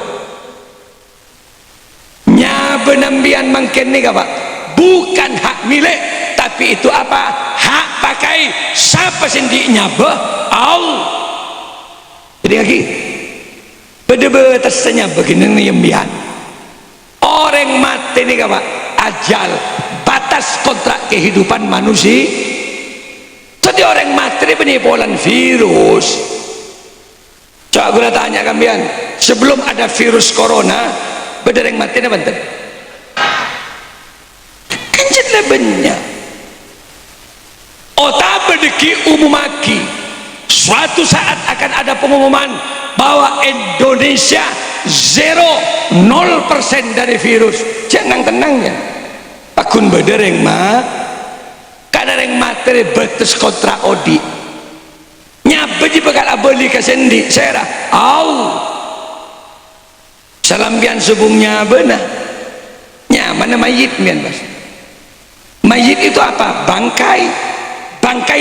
nyabe nambian mangken ni pak bukan hak milik tapi itu apa hak pakai siapa sendiri nyabe Allah jadi lagi beda-beda begini nyembihan orang mati ni pak ajal batas kontrak kehidupan manusia jadi orang mati penipuan virus coba gue tanya kalian sebelum ada virus corona beda yang mati ni banten kanjit lebennya otak berdeki umumaki suatu saat akan ada pengumuman bahwa Indonesia 0% dari virus jangan tenangnya akun bedereng mah karena yang materi batas kontrak odi nyabe di bakal aboli ke sendi serah salam bian subungnya benar nyaman mayit mian bas mayit itu apa bangkai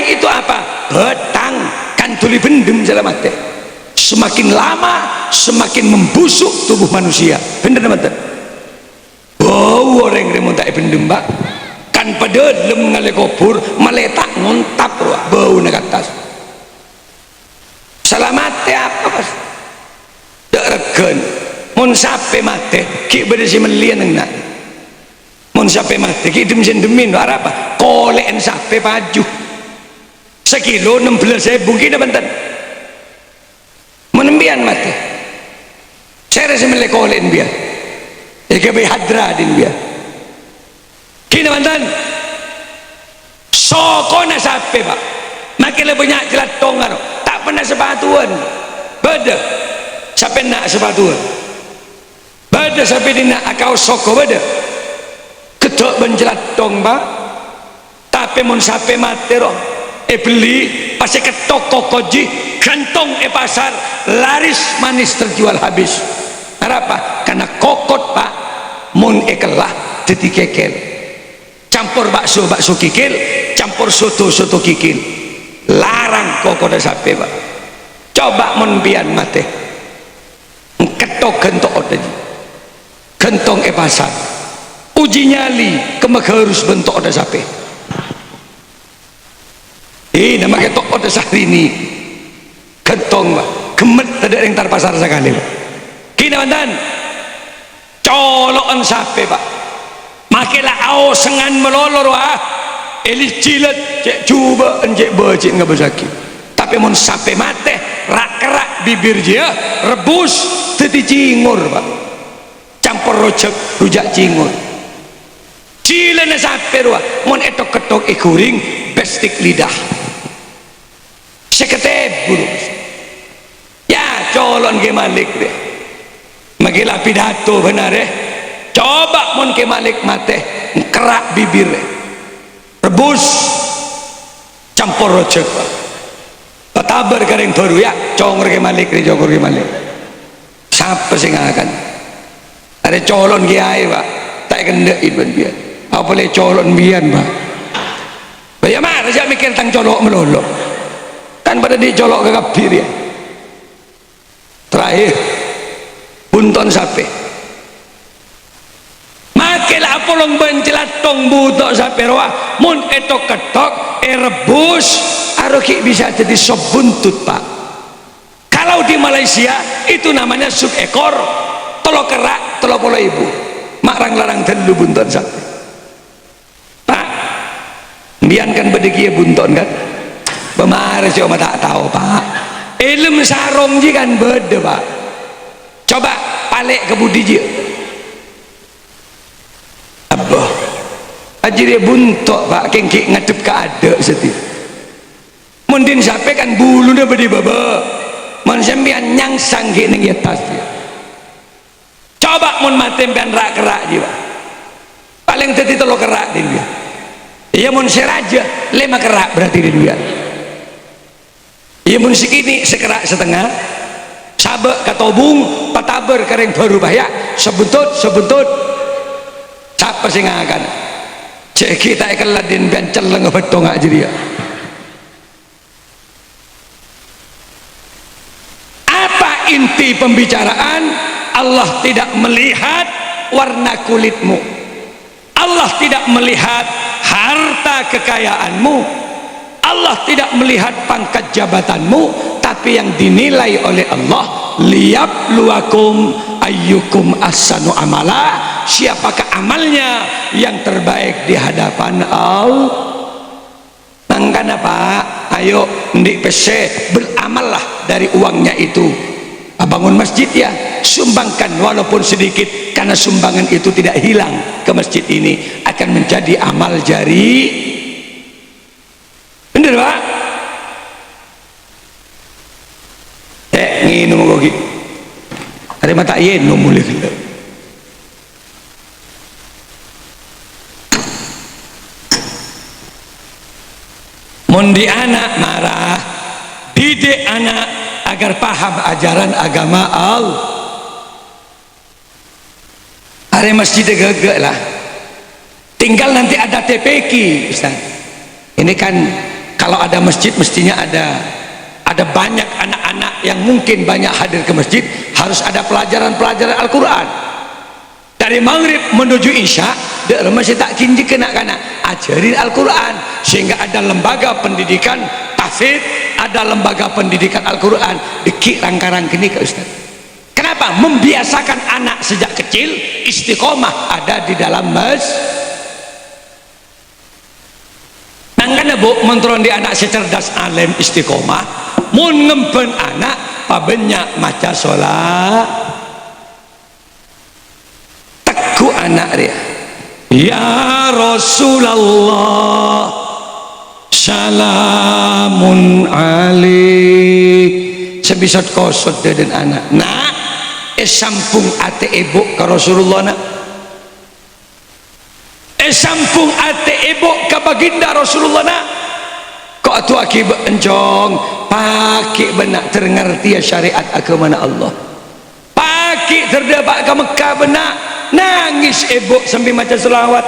itu apa betang kan tuli bendem selamat semakin lama semakin membusuk tubuh manusia bener teman-teman bau orang remontak bendem mbak kan pada lem ngale kopur meletak ngontap bau nak atas selamat apa pas dak regen mun sampai mati ki berisi melian nak mun sampai mati ki dem-demin apa kolen sampai paju sekilo 16.000 kita banten menembian mati saya rasa melekolen biar EKB hadra din biar kini banten sokona sape pak makin lebih banyak jelat tongan tak pernah sepatuan beda sampai nak sepatuan beda sampai di nak akau soko beda ketok menjelat tong pak mon sape matero beli pasti ke toko koji gantong pasar laris manis terjual habis. Kenapa? Karena kokot pak mon kelah jadi kekel, campur bakso kikil, campur soto kikil, larang kokot sape pak. Coba mon bian mate ketok gentok tadi gentong pasar uji nyali kemek harus bentuk ada sape nama ketok ada sehari ini gentong pak gemet tidak yang tar pasar sekali pak kini mantan colokan sape pak makilah au sengan melolor elis cilet cek coba cek becik nggak bersaki tapi mon sape mate rak kerak bibir dia rebus teti cingur pak campur rujak cingur cilena sape ruah mon etok ketok ikuring bestik lidah sekete bulu ya colon ke malik deh magila pidato benar coba mon ke malik mate kerak bibir rebus campur rujak tabar kering baru ya congor ke malik siapa sih ngakan ada colon kiai pak tak kena iban biar apa boleh colon bian pak banyak mana saya mikir tentang colok melolok kan pada di colok ke kapir ya terakhir bunton sape makilah apolong bencelatong butok sape roa mun etok ketok rebus aroki bisa jadi sop buntut pak. Kalau di Malaysia itu namanya sup ekor tolo kerak tolo polo ibu makrang larang telu bunton sapi pak biankan bedegi bunton kan bemar cuma tak tahu pak ilmu sarong ji kan beda pak coba palek ke budi ji abah ajire buntok pak kengki ngadep ke adek setiap mundin sape kan bulu dia bedi baba mensembian nyangsang gini ngi atas dia coba mun mati pian rak kerak jiwa paling tadi telo kerak din dia iya mun seraja 5 kerak berarti din dia iya mun sikini sekerak setengah sabek katobung pataber kering baru bahaya sebuntut siapa sih ngakan cek kita ikan ladin pian celeng betong aja dia inti pembicaraan Allah tidak melihat warna kulitmu, Allah tidak melihat harta kekayaanmu, Allah tidak melihat pangkat jabatanmu, tapi yang dinilai oleh Allah liyabluwakum ayyukum ahsanu amala, siapakah amalnya yang terbaik di hadapan Allah. Makanya Pak, ayo ndik pese beramallah dari uangnya itu. Bangun masjid ya, sumbangkan walaupun sedikit, karena sumbangan itu tidak hilang ke masjid ini, akan menjadi amal jari. Bener Pak? Nginum kogi ada mata yen mulai gila mondi anak marah didik anak agar paham ajaran agama Allah. Hari masjid gagak lah, tinggal nanti ada TPQ Ustaz. Ini kan kalau ada masjid mestinya ada banyak anak-anak yang mungkin banyak hadir ke masjid, harus ada pelajaran-pelajaran Al-Quran dari maghrib menuju isya. Dalam masjid tak kinji kena ajarin Al-Quran, sehingga ada lembaga pendidikan tahfidz, ada lembaga pendidikan Al-Quran dikit rangkarang kini ke Ustaz. Kenapa? Membiasakan anak sejak kecil istiqomah ada di dalam nangkana bu mentron di anak secerdas alim istiqomah mun ngemben anak pabenyak maca sholat teguh anak dia ya Rasulullah salamun alaik sebisat kosot dan anak nak sampung ate ibu ke Rasulullah nak sampung ate ibu ke baginda Rasulullah nak kok tu aki bencong pakai benak terngerti syariat agama Allah pakai terdapat ke Mekah benak nangis ibu sambil macam selawat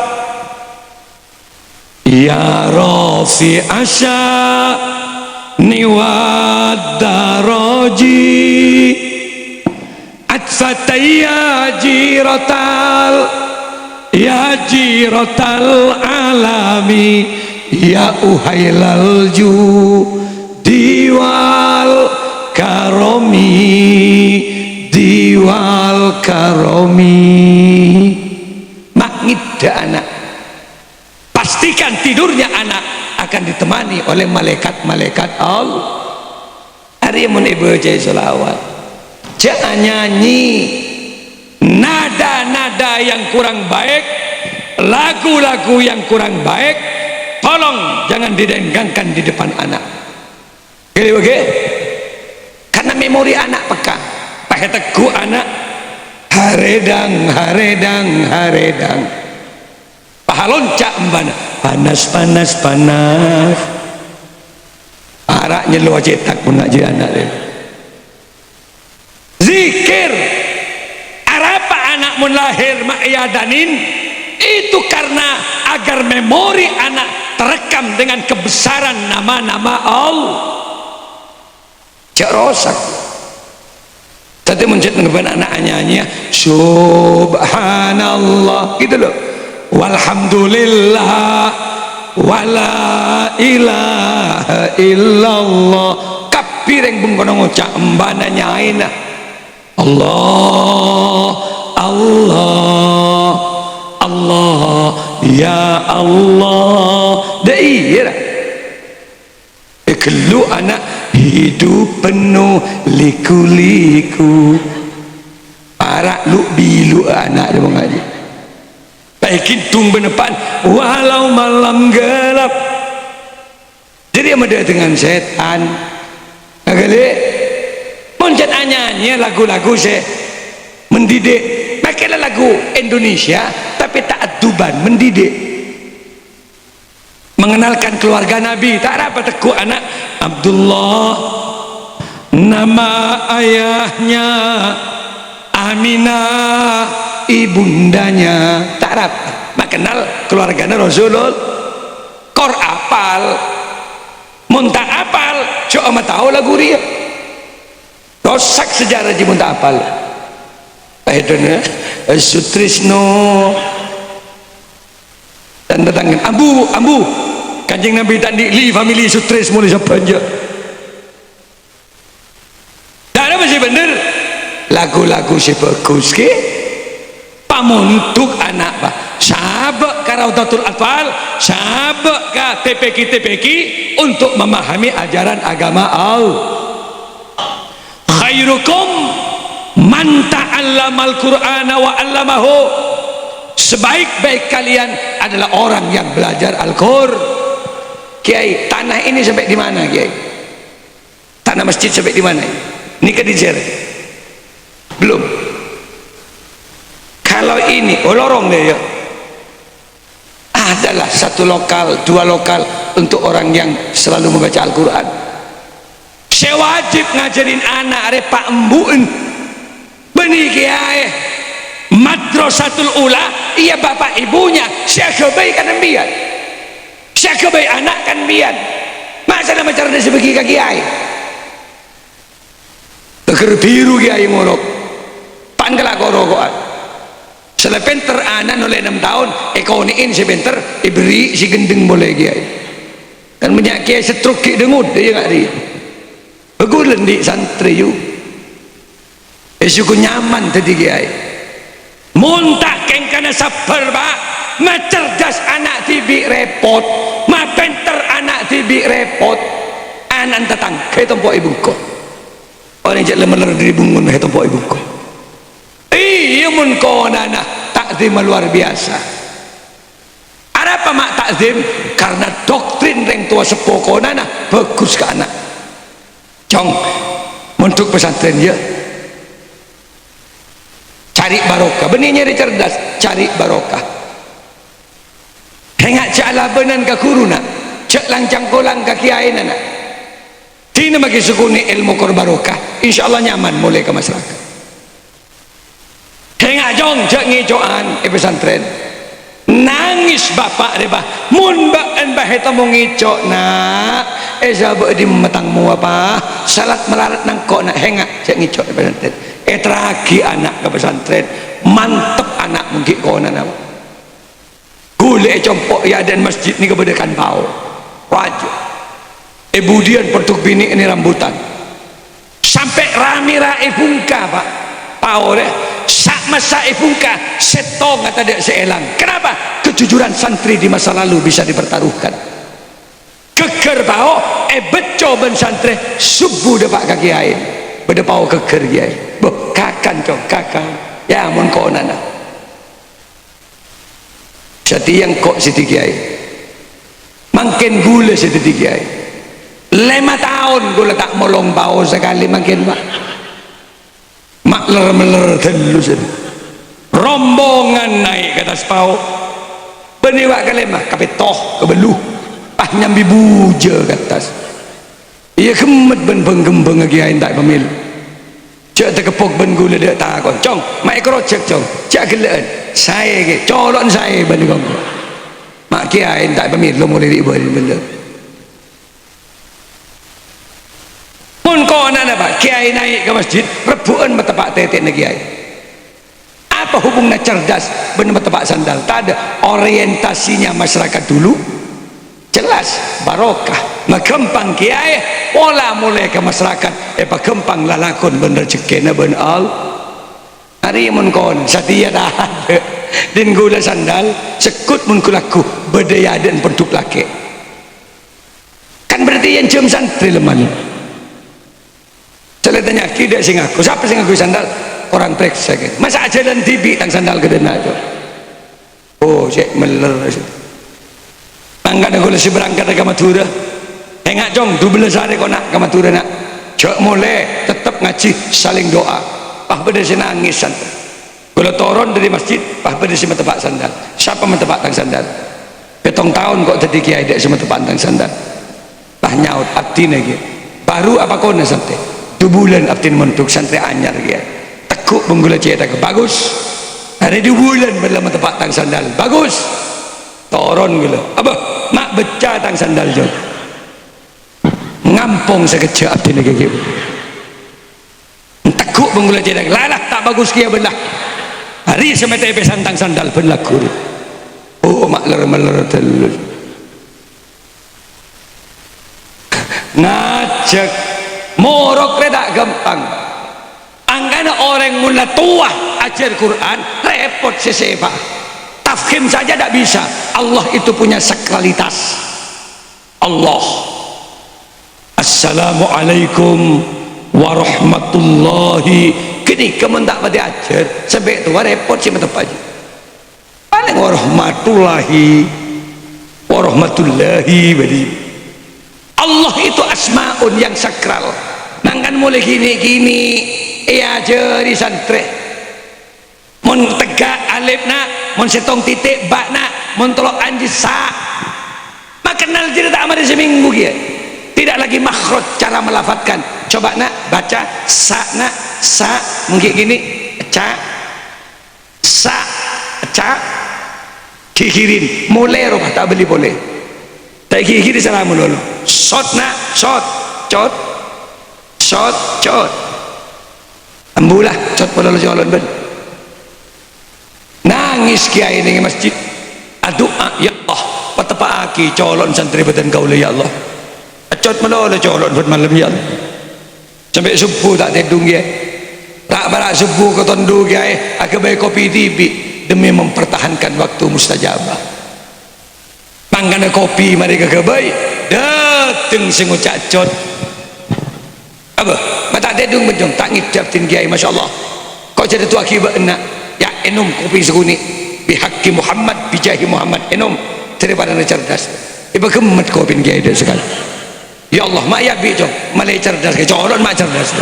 ya Rafi asya niwad daraji atfataya jiratal ya jiratal alami ya uhailal diwal karomi diwal karomi maknida anak pastikan tidurnya anak akan ditemani oleh malaikat-malaikat Allah. Hari mun ibu jai selawat jangan nyanyi nada-nada yang kurang baik, lagu-lagu yang kurang baik, tolong jangan didengangkan di depan anak. Oke? Karena memori anak peka. Pakai teguh anak haredang haredang haredang. Pahalonca embana panas panas panas. Araknya lu cetak pun nak jadi anak dia. Zikir arapa anak mun lahir ma'yadanin itu karena agar memori anak terekam dengan kebesaran nama-nama Allah. Cak rosak tadi mencet dengan anak nyanyi subhanallah gitu loh walhamdulillah wala ilaha illallah kapir yang bungkono ngucap mbana nyaina Allah Allah Allah ya Allah daerah kelu anak hidup penuh liku-liku parak lu bilu anak dia mengaji baikin tung benepan walau malam gelap jadi sama dia dengan setan agak moncet nyanyi lagu-lagu saya mendidik pakailah lagu Indonesia tapi tak aduban mendidik mengenalkan keluarga Nabi tak apa teguh anak Abdullah nama ayahnya Aminah ibundanya tak apa mengenal keluarganya Rasulullah kor apal muntah apal cuma tahu lagu dia rosak sejarah di muntah apal akhirnya Sutrisno dan datangkan ambu Kanjeng Nabi tadi li family Sutris mulai sepanjang dan masih bener lagu-lagu si bagus ke pamuntuk anak pak sabak karautatul atfal sabak ka TPK untuk memahami ajaran agama Allah khairukum man ta'allamal qur'ana wa 'allamahu sebaik-baik kalian adalah orang yang belajar Al-Qur'an. Kiai, tanah ini sampai di mana Kiai? Tanah masjid sampai di mana? Nikah di Jer? Belum. Kalau ini lorong deh ya. Adalah satu lokal, dua lokal untuk orang yang selalu membaca Al-Qur'an. Saya wajib ngajarin anak are Pak Embuun. Benih Kiai. Madrasatul Ula, iya bapak ibunya saya kebaikan biar. Saya kebaik anak kan biar masa nama cara sebegi kaki kiai teker biru kiai ngorok panggala korokoan selepen teranan oleh 6 tahun ekoniin si benter iberi si gendeng boleh kiai kan banyak kiai setruk ki dengut dia nggak dia begulen di santri yu esuku nyaman tadi kiai muntah kengkana sabar pak macerdas anak tibi repot mapenter anak tibi repot anak tetang ke tempo ibuku orang yang lemeler dari bungun ke tempo ibuku iya mun konana takzim luar biasa ada apa mak takzim karena doktrin yang tua sepuh konana bagus ke anak cong untuk pesantren ya cari barokah benihnya cerdas cari barokah cak labenan ke kuruna, cak lancang kolang ke kiai nana. Tina bagi sukuni ilmu korbarokah, insyaallah nyaman mulai ke masyarakat. Hingga jong cak ngicoan pesantren. Nangis bapak rebah mun baan baheta mau ngicok nak sabuk di metangmu apa salat melarat nang kok nak hengak cak ngicok pesantren teragi anak ke pesantren mantep anak mungkin konan apa gule compok ya dan masjid ni kebedekan bau wajib budian pertuk bini ini rambutan sampai rami rai bungka pak tahu deh sak masa ibungka setong kata dia seelang. Kenapa? Kejujuran santri di masa lalu bisa dipertaruhkan. Keker bau beco ben santri subuh depak kaki air bedepau keker kiai boh kakan cong kakan ya mun kau nana jadi yang kok siti kiai makin gula siti kiai 5 tahun gula tak molong bau sekali makin pak makler meler telus rombongan naik ke atas pau beniwak kalemah kapetoh kebeluh nyambi buja ke atas iya kemet ben penggembeng lagi ain tak pemil cak terkepuk ben gula dia takon cong mikro cek cong cak gelaan saya ke colon saya ben gong mak kiai tak pemil lo mulai ribu benda pun kau nana pak kiai naik ke masjid rebuan bertepak tetek na kiai apa hubungnya cerdas benar bertepak sandal tak ada orientasinya masyarakat dulu jelas barokah ngekempang kiai pola mulai ke masyarakat kempang lalakon bener cekena ben al hari mun kon setia dah ada din gula sandal sekut mun kulaku bedaya dan penduk laki kan berarti yang jam santri lemah. Saya tanya tidak sing aku siapa sing aku sandal orang periksa gitu. Masa jalan tibi tang sandal gede aja oh cek meler angkat aku lesi berangkat ke Madura hengak jong 12 hari kau nak ke Madura nak cek mulai tetap ngaji saling doa beda si nangis sandal kalau turun dari masjid beda si mentepak sandal siapa mentepak tang sandal petong tahun kok jadi kiai dek si mentepak tang sandal nyaut abdi lagi baru apa kau sampai 2 bulan abtin mentuk santri anyar dia tekuk menggula cerita ke bagus hari 2 bulan berlama tepak tang sandal bagus toron gula apa mak beca tang sandal jom ngampung sekejap abtin lagi gitu tekuk menggula cerita lalah tak bagus kia belah hari semetai pesan tang sandal pun laku oh mak ler telus ngajak morok redak gampang angkana orang mula tua ajar Quran repot sesepak tafkhim saja tak bisa Allah itu punya sakralitas Allah Assalamualaikum warahmatullahi kini kamu tak pada ajar sampai tua repot sih mata aja paling warahmatullahi badi Allah itu asmaun yang sakral nangkan mulai gini iya jadi santri mun tegak alif nak mun setong titik bak nak mun tolok anjis sa makenal tidak tak amat seminggu dia tidak lagi makhraj cara melafatkan coba nak baca sa nak sa mungkin gini ca sa ca kikirin mulai rumah tak beli boleh tak kiri salam dulu shot nak shot cot shot cot ambulah cot pada lo jalan ben nangis kiai ini masjid doa ya Allah patapa aki colon santri badan kau ya Allah cot melolo colon buat malam ya Allah sampai subuh tak tedung ya tak barak subuh ke tondu kiai agak baik kopi tibi demi mempertahankan waktu mustajabah mangkana kopi mereka kebaik dateng sing ucap cot apa mata dedung menjong tak ngidap tin kiai Masya Allah kau jadi tua akibat enak ya enum kopi seguni bihaqi Muhammad bijahi Muhammad enum daripada cerdas iba kemet kopi kiai dia sekali ya Allah mak ya bijong malai cerdas ke colon mak cerdas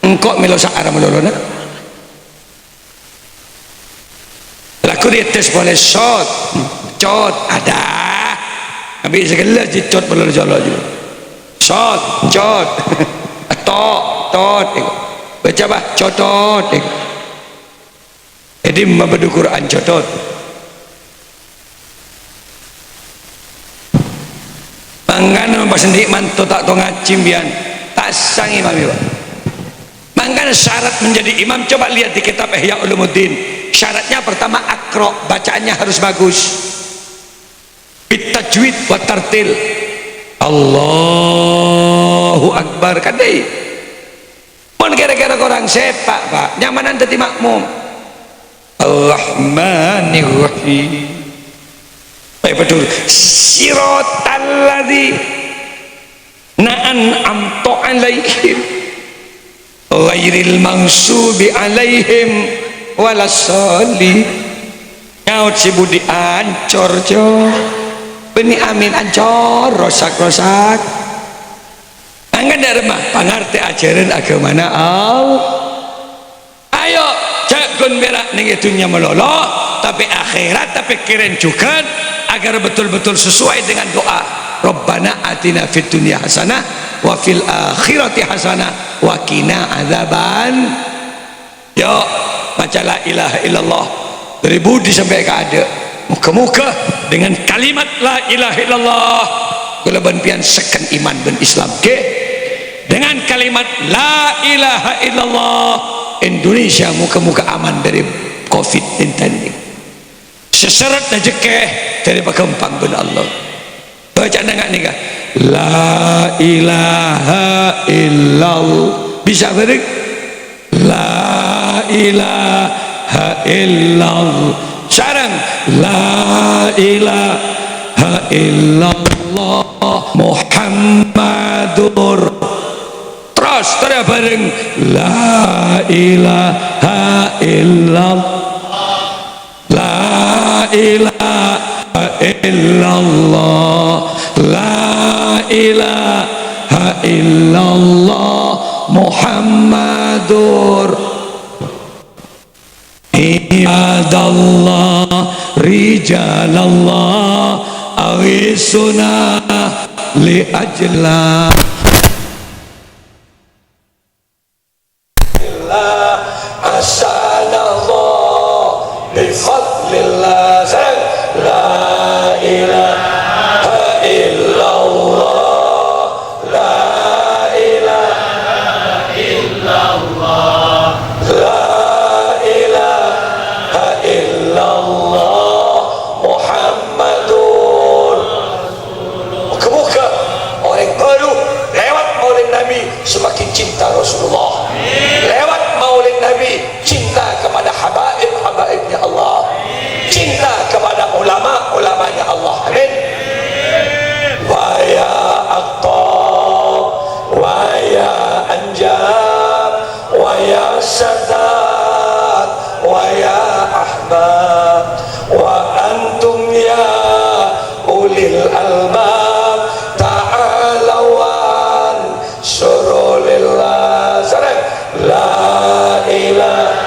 engkau melo saara melolona laku kuritis boleh shot cot ada ambil segala je cot boleh jalan juga shot cot tot baca bah cotot jadi membaca Quran cotot mangkana pasandi mantu tak tong ngacim bian tak sang imam itu mangkana syarat menjadi imam coba lihat di kitab Ihya Ulumuddin syaratnya pertama akro bacaannya harus bagus bitajwid wa tartil Allahu Akbar kan deh pun kira-kira orang sepak pak nyamanan tadi makmum Ar-Rahmanir-Rahim baik betul siratal ladzi na'amtu alaihim ghairil maghsubi alaihim walassalin nyaut si budi ancor jo beni amin ancor rosak-rosak angkat dari mah pangarti ajaran agamana Allah ayo jagun berak ning dunia melolo tapi akhirat tapi keren juga agar betul-betul sesuai dengan doa Rabbana atina fid dunya hasanah wa fil akhirati hasanah wa qina adzaban yo baca la ilaha illallah dari budi sampai ke ada muka-muka dengan kalimat la ilaha illallah kula ban pian seken iman ben Islam ke dengan kalimat la ilaha illallah Indonesia muka-muka aman dari COVID-19 seseret aja keh dari pakempang ben Allah baca nengak nikah la ilaha illallah bisa beri la ilaha illallah sarang la ilaha illallah Muhammadur terus bareng la ilaha illallah la ilaha illallah la ilaha illallah Muhammadur ibadallah rijalallah awisuna li ajla asanallah bifadlillah la ilaha illallah la ilaha illallah la ilaha illallah Muhammadur muka-muka orang baru lewat maulid Nabi semakin cinta Rasulullah lewat maulid Nabi cinta kepada habaib-habaibnya Allah cinta kepada ulama-ulamanya Allah amin wa ya aqtab wa ya anjab wa ya sadat wa ya ahbab wa antum ya ulil albab ta'alawan surulillah sarang la ilaha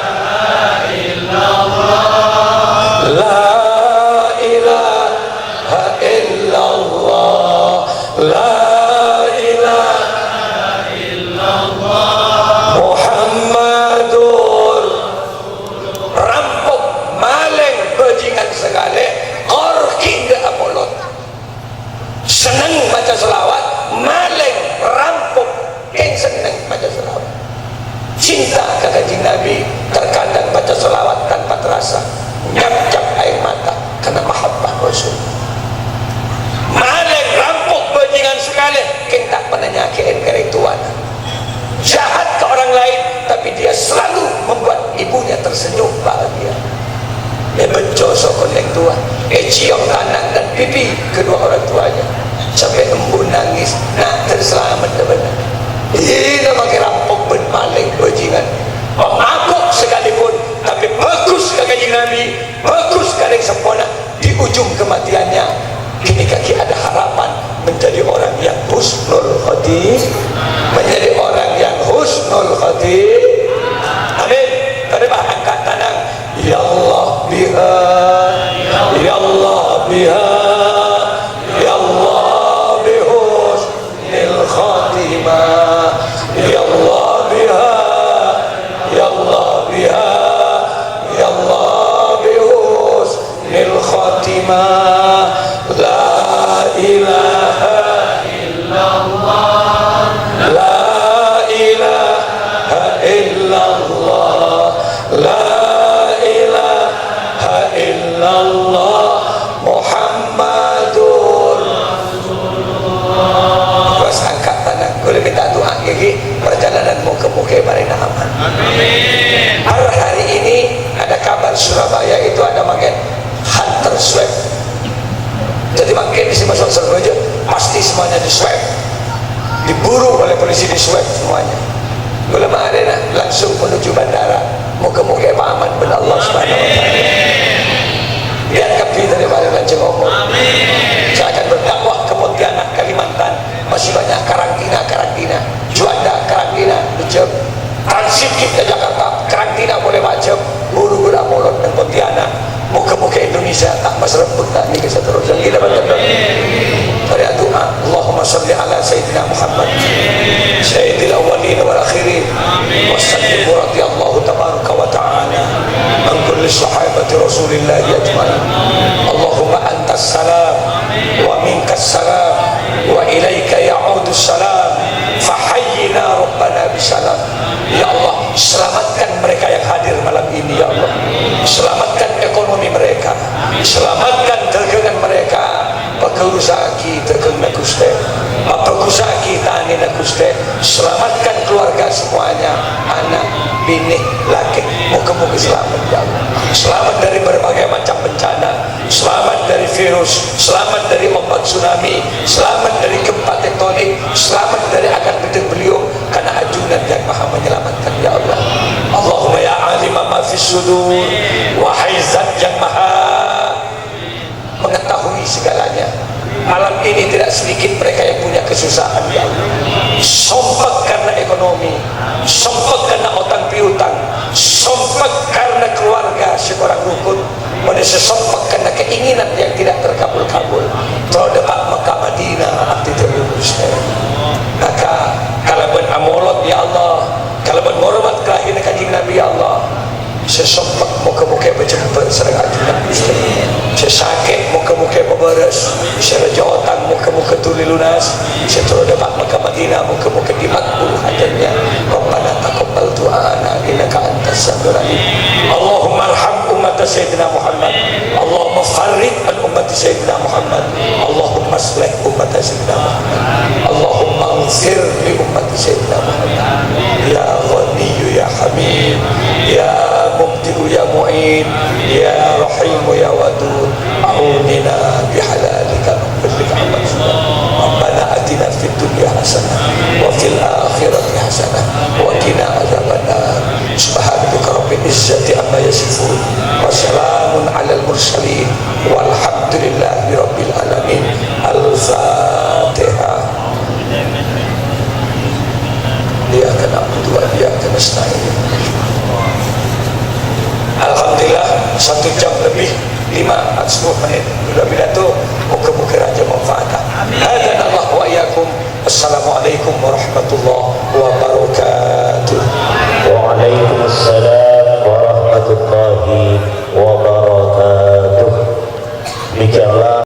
illallah la ilaha illallah la ilaha illallah Muhammadur rampok maleng bajingan segala korki ndak apolot seneng baca selawat maleng rampok yang seneng baca selawat cinta kata Nabi terkadang baca selawat tanpa terasa nyap-nyap air mata karena mahabbah Rasul maleng rampok bajingan sekali yang tak pernah nyakitin kare tuan jahat ke orang lain tapi dia selalu membuat ibunya tersenyum bahagia dia benco sokon yang tua cium kanan dan pipi kedua orang tuanya sampai embun nangis nak terselamat benar ini pakai rampok ben maling bajingan mengaku sekalipun tapi bagus ke kanjeng Nabi bagus ke yang sempurna di ujung kematiannya kini kaki ada harapan menjadi orang yang husnul khotimah menjadi orang yang husnul khotimah amin. Tadi angkat tangan ya Allah biha lagi perjalanan muka-muka marina aman. Per hari ini ada kabar Surabaya itu ada makin hunter swab. Jadi makin di sini masuk aja pasti semuanya di swab, diburu oleh polisi, di swab semuanya. Belum ada langsung menuju bandara. Muka-muka aman benar Allah Subhanahu Wa Taala. Lihat kami daripada Raja ngomong. Saya akan berdakwah ke Pontianak, Kalimantan. Masih banyak karantina, Juanda karantina, macam transit ke Jakarta, karantina boleh macam buru-buru Molot dan Pontianak. Muka-muka Indonesia tak masremput tak ni kisah terus. Kita baca doa. Pada doa, Allahumma salli ala Sayyidina Muhammad, Sayyidil awwalin wal akhirin, wa sallim radhiyallahu tabaraka wa ta'ala an kulli sahabati Rasulillah ajma'in. Allahumma antas salam wa minkas salam wa ilaika ya'udu salam fahayyina rabbana bisalam. Ya Allah, selamatkan mereka yang hadir malam ini ya Allah. Selamatkan ekonomi mereka, selamatkan dagangan mereka. Pakurusaki terkena Gusti, pakurusaki tani na Gusti. Selamatkan keluarga semuanya, anak, bini, laki. Moga-moga selamat ya Allah. Selamat dari berbagai macam bencana, selamat dari virus, selamat dari ombak tsunami, selamat dari gempa tektonik, selamat dari akan petir beliau, karena ajunan yang maha menyelamatkan ya Allah. Allahumma ya alima ma fis sudur, wahai zat yang maha mengetahui segalanya. Malam ini tidak sedikit mereka yang punya kesusahan ya Allah. Sompak karena ekonomi, sompak karena utang piutang, sompak karena keluarga seorang rukun, pada sesompak karena keinginan yang tidak terkabul-kabul. Terus dekat Mekah Madinah abdi terlurus. Maka kalau beramolot ya Allah, kalau berhormat kelahiran kanjeng Nabi ya Allah, sesompak muka-muka berjumpa serang ajunan Gusti. Sesakit muka-muka beberes, serajautan muka-muka tuli lunas, setelah dekat Mekah Madinah muka-muka dimakbul hajatnya. Rabbana taqabbal du'ana innaka antas samiul alim. Allahumma arham ummat Sayyidina Muhammad, Allahumma farrid an ummat Sayyidina Muhammad, Allahumma aslih ummat Sayyidina Muhammad, Allahumma anzir li ummat Sayyidina Muhammad. Ya Ghaniyyu ya Hamid, ya Mubdi'u ya Mu'in, ya Rahimu ya Wadud, a'unina bihalalika nubillika amal sunnah. Rabbana atina fid dunya hasanah wa fil akhirati hasanah wa qina adzabannar. Subhanaka rabbil izzati amma yasifun wa salamun alal mursalin walhamdulillahi rabbil alamin. Al-Fatihah. Iyyaka na'budu wa iyyaka nasta'in. Alhamdulillah 1 jam lebih 5-10 menit sudah pidato. Muka-muka Raja manfaatah. Hadan Allah wa iyyakum. Assalamualaikum warahmatullahi wabarakatuh. Waalaikumsalam warahmatullahi wabarakatuh. Demikianlah